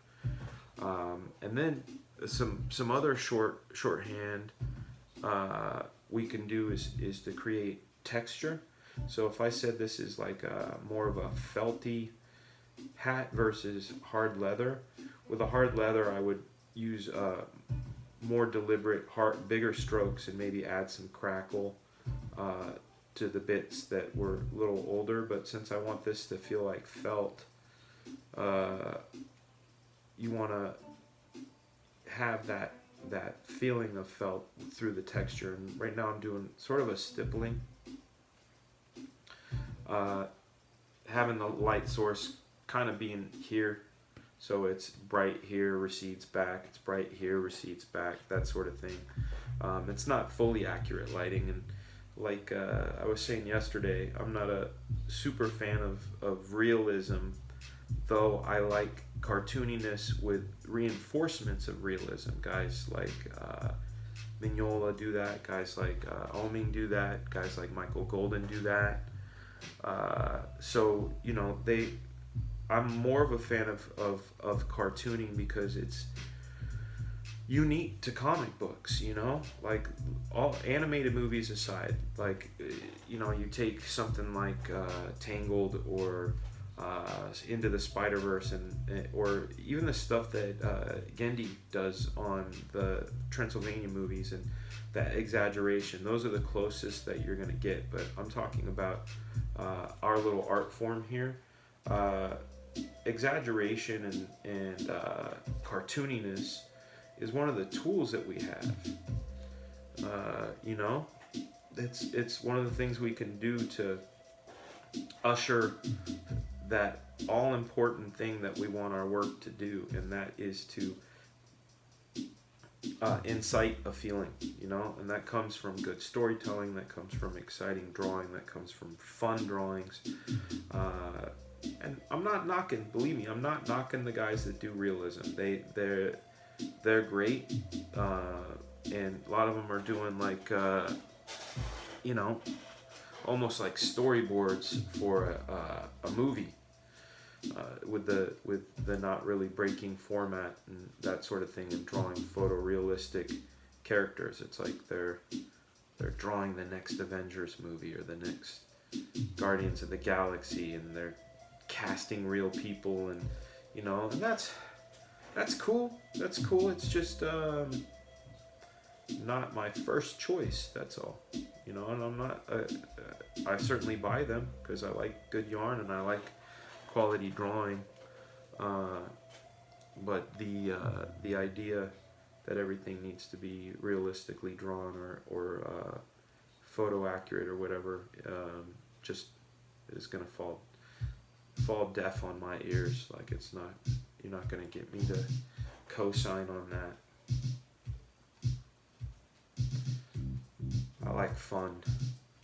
And then some other shorthand we can do is to create texture. So if I said this is like more of a felty hat versus hard leather, with a hard leather I would use more deliberate, bigger strokes and maybe add some crackle to the bits that were a little older. But since I want this to feel like felt, you want to have that feeling of felt through the texture. And right now I'm doing sort of a stippling, having the light source kind of being here, so it's bright here, recedes back, it's bright here, recedes back, that sort of thing. It's not fully accurate lighting, and like I was saying yesterday, I'm not a super fan of realism, though I like cartooniness with reinforcements of realism. Guys like Mignola do that, guys like Oming do that, guys like Michael Golden do that. So I'm more of a fan of cartooning because it's unique to comic books, like all animated movies aside, like you take something like Tangled or Into the Spider-Verse or even the stuff that Gendy does on the Transylvania movies, and that exaggeration, those are the closest that you're going to get. But I'm talking about our little art form here. Exaggeration and cartooniness is one of the tools that we have. It's one of the things we can do to usher that all important thing that we want our work to do, and that is to incite a feeling, and that comes from good storytelling, that comes from exciting drawing, that comes from fun drawings. And I'm not knocking, believe me, I'm not knocking the guys that do realism. They're great, and a lot of them are doing like almost like storyboards for a movie, with the not really breaking format and that sort of thing, and drawing photorealistic characters. It's like they're drawing the next Avengers movie or the next Guardians of the Galaxy, and they're casting real people, and and that's cool. That's cool. It's just not my first choice. That's all. And I'm not. I certainly buy them because I like good yarn and I like quality drawing. But the idea that everything needs to be realistically drawn or photo accurate or whatever, just is gonna fall deaf on my ears. Like, it's not. You're not gonna get me to co-sign on that. I like fun.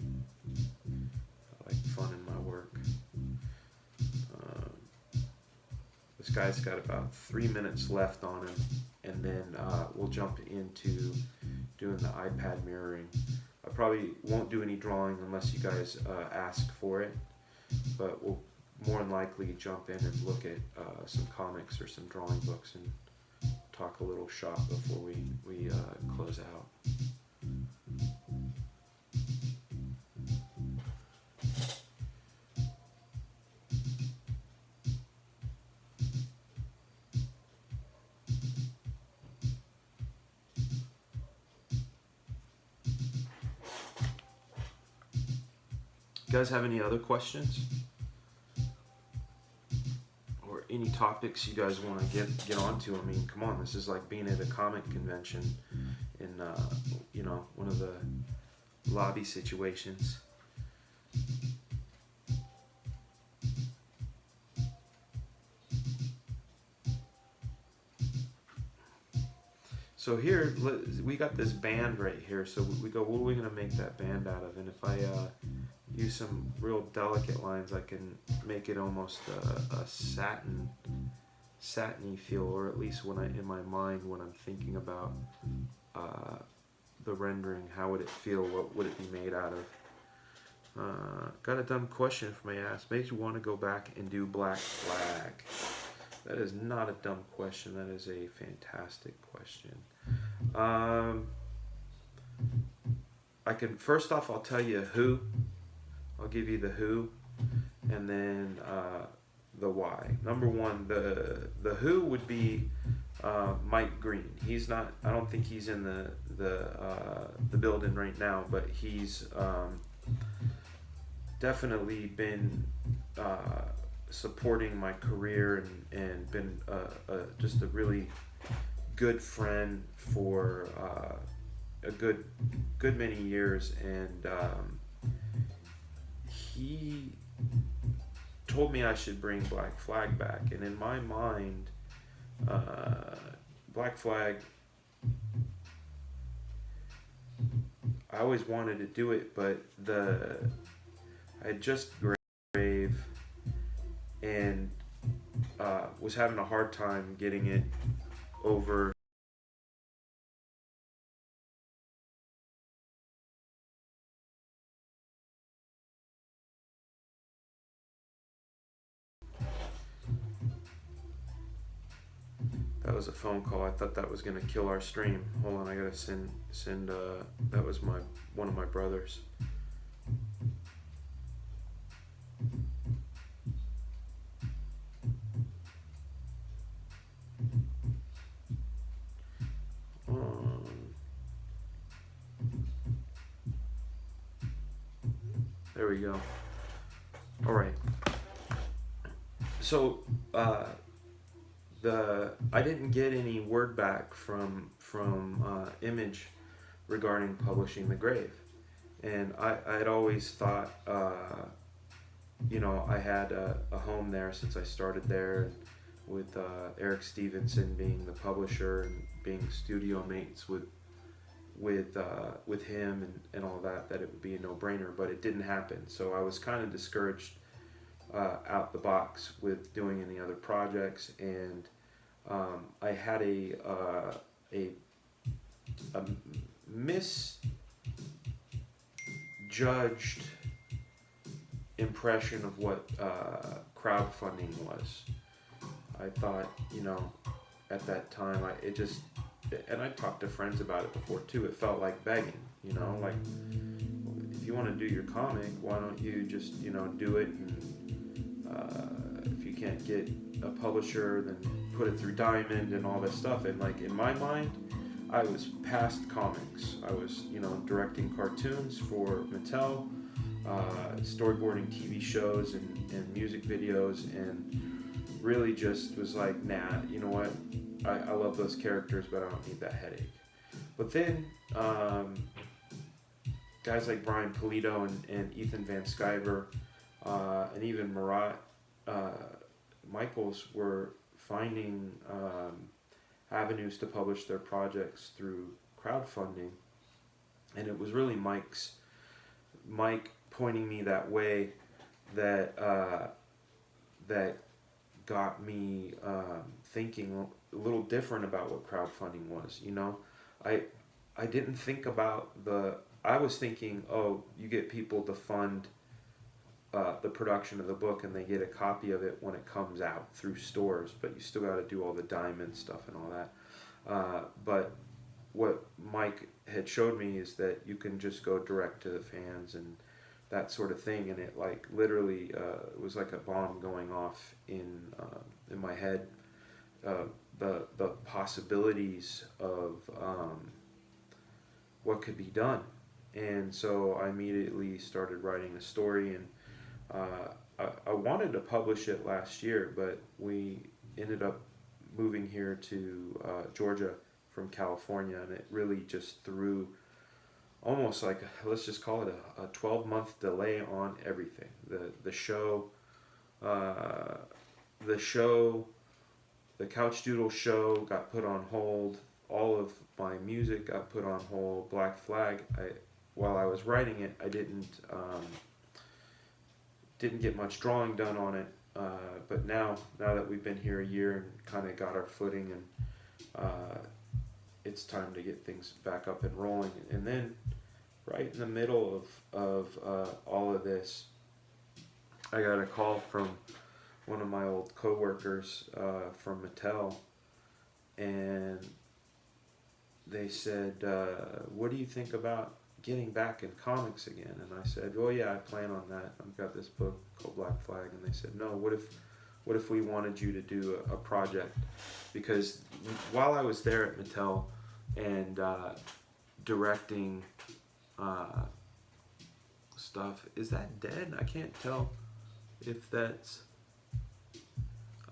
I like fun in my work. This guy's got about 3 minutes left on him, and then we'll jump into doing the iPad mirroring. I probably won't do any drawing unless you guys ask for it, but we'll more than likely jump in and look at some comics or some drawing books and talk a little shop before we close out. You guys have any other questions? Or any topics you guys want to get onto? I mean, come on, this is like being at a comic convention in one of the lobby situations. So here, we got this band right here. So we go, what are we going to make that band out of? And if I use some real delicate lines, I can make it almost a satiny feel, or at least in my mind, when I'm thinking about the rendering, how would it feel? What would it be made out of? Got a dumb question from my ass. Makes you want to go back and do Black Flag. That is not a dumb question. That is a fantastic question. First off, I'll tell you who. I'll give you the who, and then the why. Number one, the who would be Mike Green. He's not. I don't think he's in the building right now, but he's definitely been supporting my career and been just a really good friend for a good many years, and he told me I should bring Black Flag back. And in my mind, Black Flag, I always wanted to do it, but I had just grave and was having a hard time getting it over. That was a phone call. I thought that was gonna kill our stream. Hold on, I gotta send. That was one of my brothers. There we go. All right. So I didn't get any word back from Image regarding publishing The Grave, and I had always thought, I had a home there since I started there, with Eric Stevenson being the publisher and being studio mates with him and all that it would be a no-brainer, but it didn't happen. So I was kind of discouraged out the box with doing any other projects, and I had a misjudged impression of what crowdfunding was. I thought, you know, at that time, and I talked to friends about it before too. It felt like begging, you know, like if you want to do your comic, why don't you just, you know, do it? And if you can't get a publisher, then put it through Diamond and all this stuff. And like in my mind, I was past comics. I was, you know, directing cartoons for Mattel, storyboarding TV shows and music videos, and really just was like, nah, you know what? I love those characters, but I don't need that headache. But then guys like Brian Pulido and Ethan Van Sciver and even Marat Michaels were finding avenues to publish their projects through crowdfunding, and it was really Mike pointing me that way that that got me thinking a little different about what crowdfunding was. You know, I didn't think about I was thinking, oh, you get people to fund the production of the book and they get a copy of it when it comes out through stores, but you still got to do all the Diamond stuff and all that. But what Mike had showed me is that you can just go direct to the fans and that sort of thing, and it like literally it was like a bomb going off in my head. The possibilities of what could be done, and so I immediately started writing a story, and I wanted to publish it last year, but we ended up moving here to Georgia from California, and it really just threw almost like, let's just call it a 12-month delay on everything. The show, the Couchdoodles show got put on hold. All of my music got put on hold. Black Flag, while I was writing it, I didn't get much drawing done on it. But now that we've been here a year and kind of got our footing, and it's time to get things back up and rolling. And then right in the middle of all of this, I got a call from one of my old coworkers from Mattel, and they said, what do you think about getting back in comics again? And I said, oh yeah, I plan on that. I've got this book called Black Flag. And they said, no, what if we wanted you to do a project? Because while I was there at Mattel and directing stuff, is that dead? I can't tell if that's,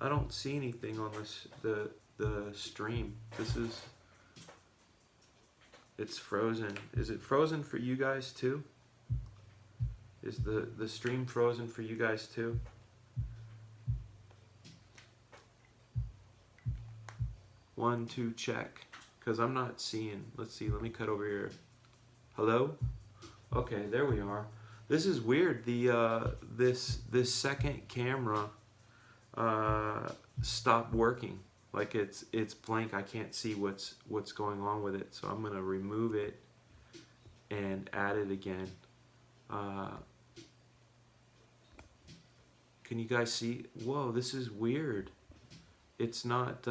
I don't see anything on this the stream. It's frozen. Is it frozen for you guys too? Is the stream frozen for you guys too? One, two, check. Because I'm not seeing. Let's see. Let me cut over here. Hello? Okay, there we are. This is weird. The this second camera stopped working. Like it's blank. I can't see what's going on with it. So I'm gonna remove it and add it again. Can you guys see? Whoa, this is weird. It's not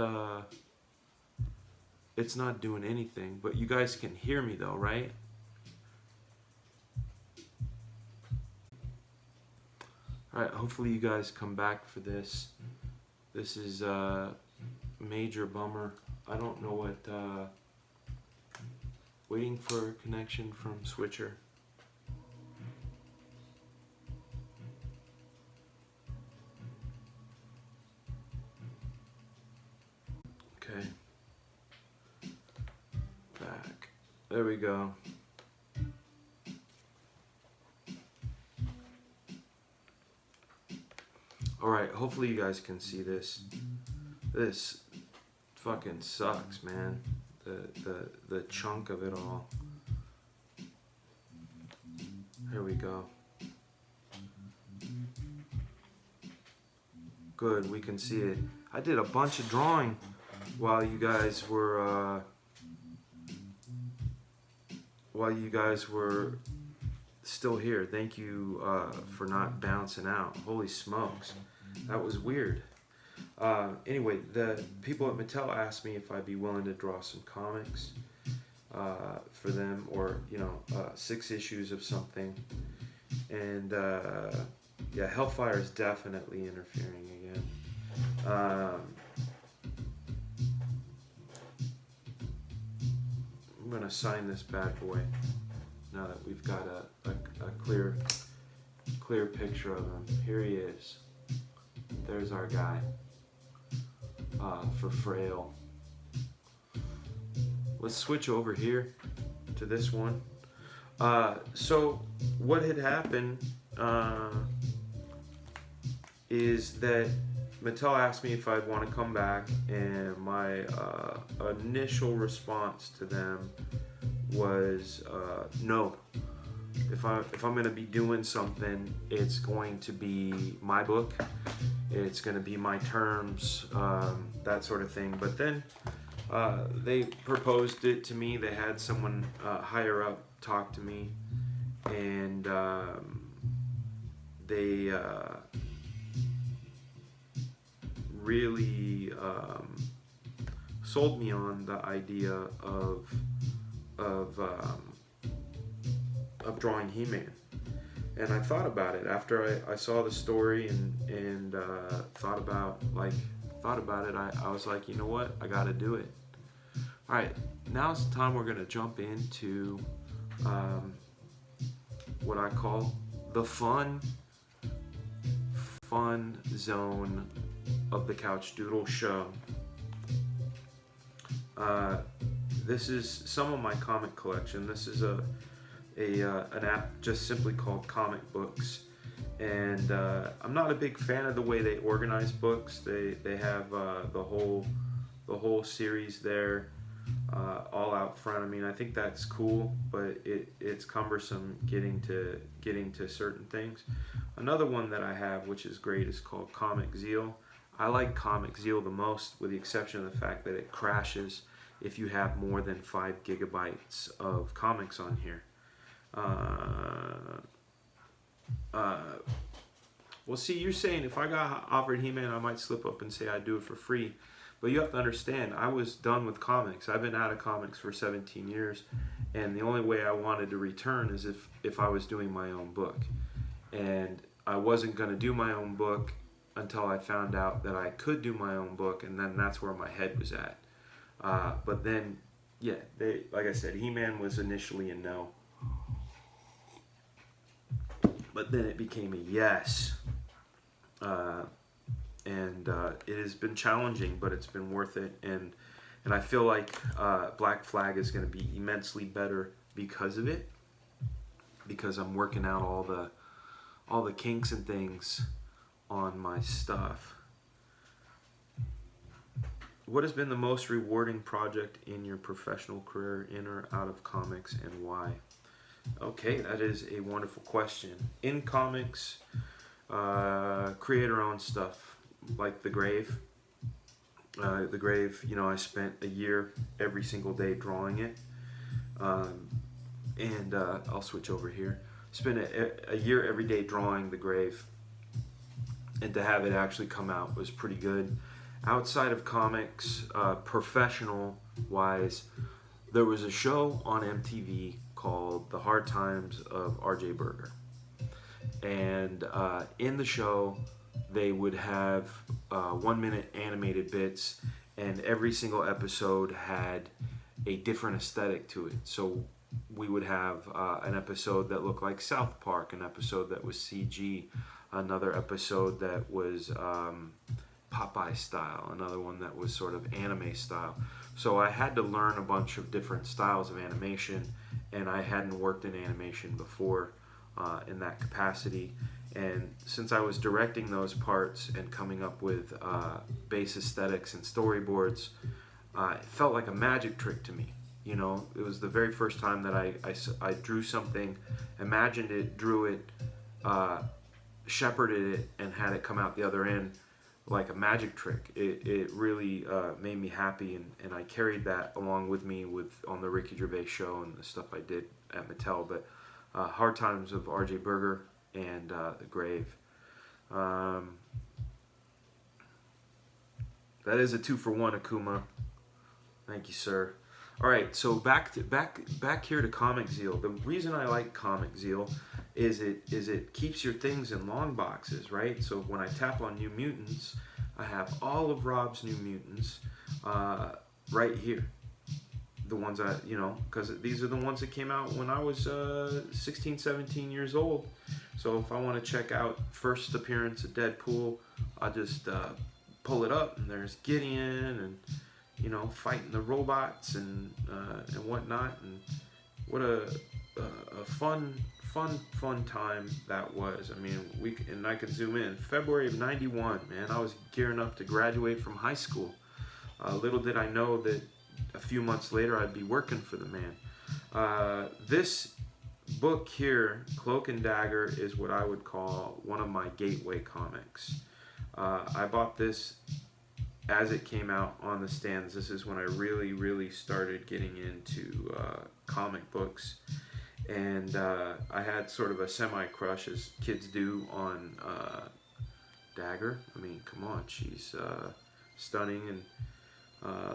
doing anything. But you guys can hear me though, right? All right. Hopefully you guys come back for this. This is major bummer. I don't know what waiting for connection from switcher. Okay, back, there we go. All right, hopefully you guys can see this. This fucking sucks, man. The chunk of it all. Here we go. Good, we can see it. I did a bunch of drawing while you guys were still here. Thank you for not bouncing out. Holy smokes, that was weird. Anyway, the people at Mattel asked me if I'd be willing to draw some comics for them, or 6 issues of something. And yeah, Hellfire is definitely interfering again. I'm gonna sign this bad boy now that we've got a clear picture of him. Here he is. There's our guy for Frail. Let's switch over here to this one. So what had happened is that Mattel asked me if I'd want to come back, and my initial response to them was no. If I'm going to be doing something, it's going to be my book. It's going to be my terms, that sort of thing. But then they proposed it to me. They had someone higher up talk to me, and they really sold me on the idea of drawing He-Man. And I thought about it after I saw the story and thought about it. I was like, you know what? I got to do it. All right, now's the time we're going to jump into what I call the fun zone of the Couchdoodle show. This is some of my comic collection. This is an app just simply called Comic Books, and I'm not a big fan of the way they organize books. They have the whole series there, all out front. I mean, I think that's cool, but it's cumbersome getting to certain things. Another one that I have, which is great, is called Comic Zeal. I like Comic Zeal the most, with the exception of the fact that it crashes if you have more than 5 gigabytes of comics on here. Well, see, you're saying if I got offered He-Man, I might slip up and say I'd do it for free. But you have to understand, I was done with comics. I've been out of comics for 17 years, and the only way I wanted to return is if I was doing my own book. And I wasn't going to do my own book until I found out that I could do my own book, and then that's where my head was at. But then, yeah, like I said, He-Man was initially a no. But then it became a yes. And it has been challenging, but it's been worth it. And I feel like Black Flag is going to be immensely better because of it. Because I'm working out all the kinks and things on my stuff. What has been the most rewarding project in your professional career, in or out of comics, and why? Okay, that is a wonderful question. In comics, creator-owned stuff, like The Grave. The Grave, I spent a year every single day drawing it. And I'll switch over here. Spent a year every day drawing The Grave. And to have it actually come out was pretty good. Outside of comics, professional-wise, there was a show on MTV called The Hard Times of R.J. Berger. And in the show, they would have 1-minute animated bits, and every single episode had a different aesthetic to it. So we would have an episode that looked like South Park, an episode that was CG, another episode that was Popeye style, another one that was sort of anime style. So I had to learn a bunch of different styles of animation, and I hadn't worked in animation before in that capacity. And since I was directing those parts and coming up with base aesthetics and storyboards, it felt like a magic trick to me. It was the very first time that I drew something, imagined it, drew it, shepherded it, and had it come out the other end like a magic trick. It really made me happy, and I carried that along with me on the Ricky Gervais show and the stuff I did at Mattel. But Hard Times of R.J. Berger and The Grave. That is a 2-for-1, Akuma. Thank you, sir. All right, so back here to Comic Zeal. The reason I like Comic Zeal is it keeps your things in long boxes, right? So when I tap on New Mutants, I have all of Rob's New Mutants right here. The ones because these are the ones that came out when I was 16, 17 years old. So if I want to check out first appearance of Deadpool, I just pull it up, and there's Gideon, and fighting the robots and whatnot, and what a fun time that was. I mean, I could zoom in. February of '91, man, I was gearing up to graduate from high school. Little did I know that a few months later I'd be working for the man. This book here, Cloak and Dagger, is what I would call one of my gateway comics. I bought this as it came out on the stands. This is when I really started getting into comic books, and I had sort of a semi-crush, as kids do, on Dagger. I mean, come on, she's stunning, and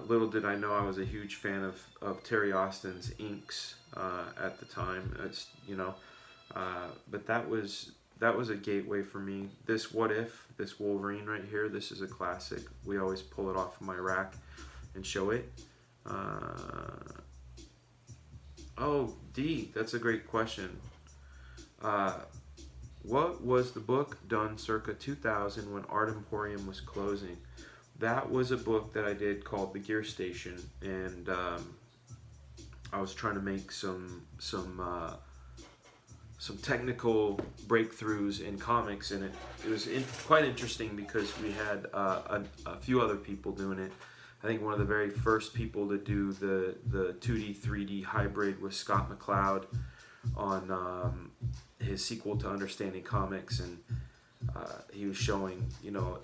little did I know I was a huge fan of Terry Austin's inks at the time. But that was a gateway for me. This What If, this Wolverine right here, this is a classic. We always pull it off my rack and show it. Oh, D, that's a great question. What was the book done circa 2000 when Art Emporium was closing? That was a book that I did called The Gear Station, and I was trying to make some technical breakthroughs in comics, and it was quite interesting because we had a few other people doing it. I think one of the very first people to do the 2D 3D hybrid was Scott McCloud on his sequel to Understanding Comics, and he was showing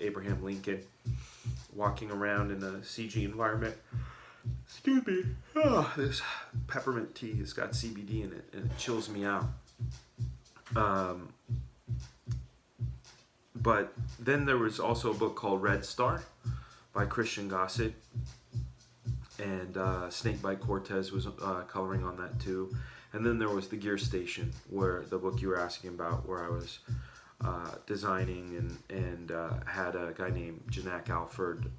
Abraham Lincoln walking around in a CG environment. Excuse me. Oh, this peppermint tea has got CBD in it, and it chills me out. But then there was also a book called Red Star by Christian Gossett, and Snakebite Cortez was coloring on that too. And then there was The Gear Station, where the book you were asking about, where I was designing and had a guy named Janak Alford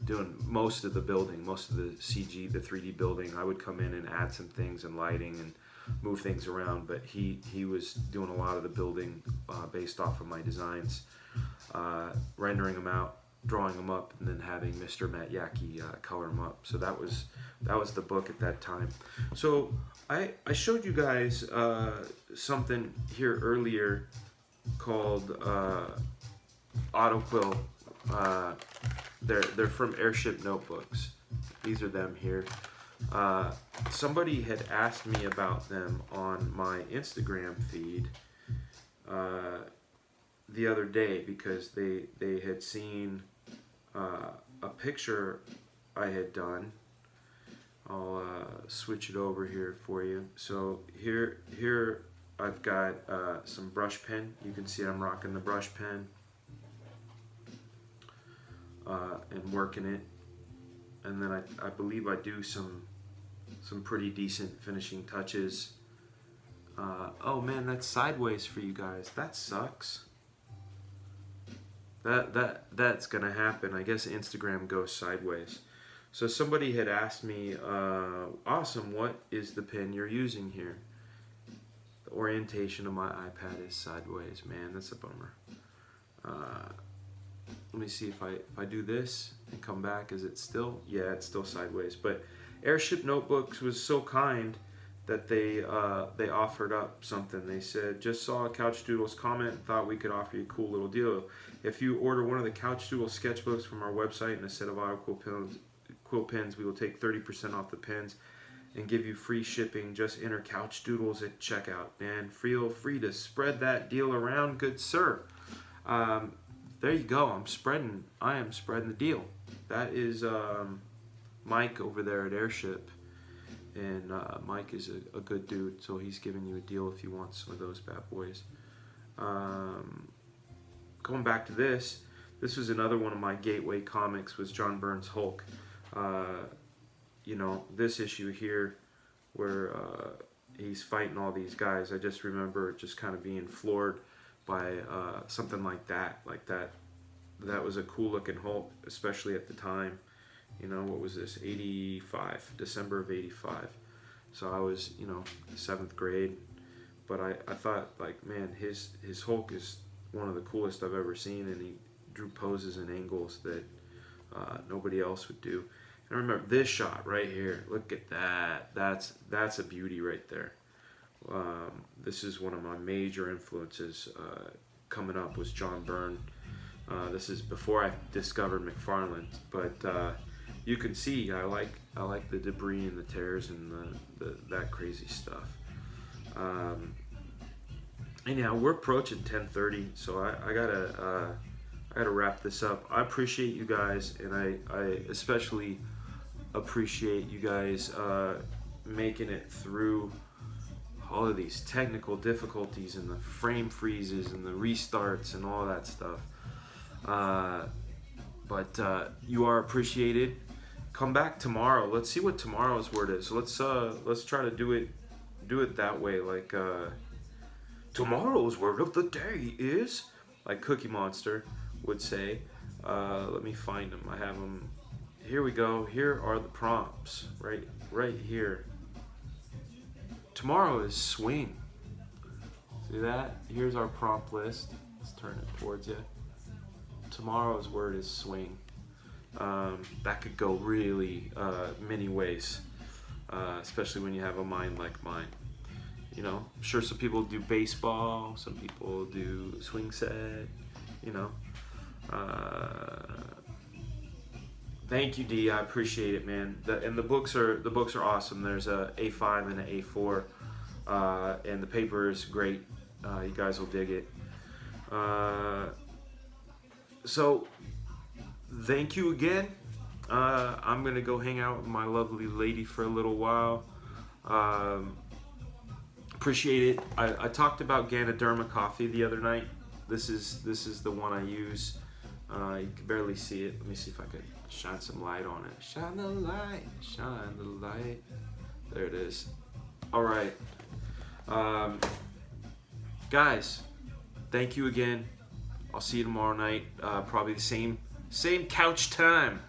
doing most of the building, most of the CG, the 3D building. I would come in and add some things and lighting and move things around, but he was doing a lot of the building based off of my designs, rendering them out, drawing them up, and then having Mr. Matt Yackey color them up. So that was the book at that time. So I showed you guys something here earlier called Autoquill. They're from Airship Notebooks. These are them here. Somebody had asked me about them on my Instagram feed the other day because they had seen a picture I had done. I'll switch it over here for you. So here I've got some brush pen. You can see I'm rocking the brush pen and working it. And then I believe I do some pretty decent finishing touches. Oh man, that's sideways for you guys. That sucks. That's gonna happen. I guess Instagram goes sideways. So somebody had asked me, awesome, what is the pen you're using here? The orientation of my iPad is sideways. Man, that's a bummer. Let me see if I do this and come back. Is it still? Yeah, it's still sideways. But Airship Notebooks was so kind that they offered up something. They said, just saw a Couchdoodles comment, thought we could offer you a cool little deal. If you order one of the Couchdoodles sketchbooks from our website and a set of Autoquill pens, we will take 30% off the pens and give you free shipping. Just enter Couchdoodles at checkout, and feel free to spread that deal around, good sir. There you go. I am spreading the deal. That is Mike over there at Airship, and Mike is a good dude, so he's giving you a deal if you want some of those bad boys. Going back to this was another one of my gateway comics, was John Byrne's Hulk. You know, this issue here where he's fighting all these guys, I just remember just kind of being floored by something like that. That was a cool looking Hulk, especially at the time. You know, what was this, 85, December of 85. So I was, you know, 7th grade, but I thought, like, man, his Hulk is one of the coolest I've ever seen, and he drew poses and angles that nobody else would do. And I remember this shot right here. Look at that. That's a beauty right there. This is one of my major influences coming up, was John Byrne. This is before I discovered McFarlane, but you can see I like the debris and the tears and that crazy stuff. Anyhow, we're approaching 10:30, so I gotta wrap this up. I appreciate you guys, and I especially appreciate you guys making it through all of these technical difficulties and the frame freezes and the restarts and all that stuff. But you are appreciated. Come back tomorrow. Let's see what tomorrow's word is. Let's try to do it that way. Like tomorrow's word of the day is, like Cookie Monster would say. Let me find them. I have them. Here we go. Here are the prompts. Right here. Tomorrow is swing. See that? Here's our prompt list. Let's turn it towards you. Tomorrow's word is swing. That could go really many ways, especially when you have a mind like mine. You know, I'm sure some people do baseball, some people do swing set, you know. Thank you, D. I appreciate it, man. And the books are awesome. There's a A5 and an A4, and the paper is great. You guys will dig it. So, thank you again. I'm gonna go hang out with my lovely lady for a little while. Appreciate it. I talked about Ganoderma coffee the other night. This is the one I use. You can barely see it. Let me see if I can shine some light on it. Shine the light, shine the light. There it is. All right, guys. Thank you again. I'll see you tomorrow night. Probably the same couch time.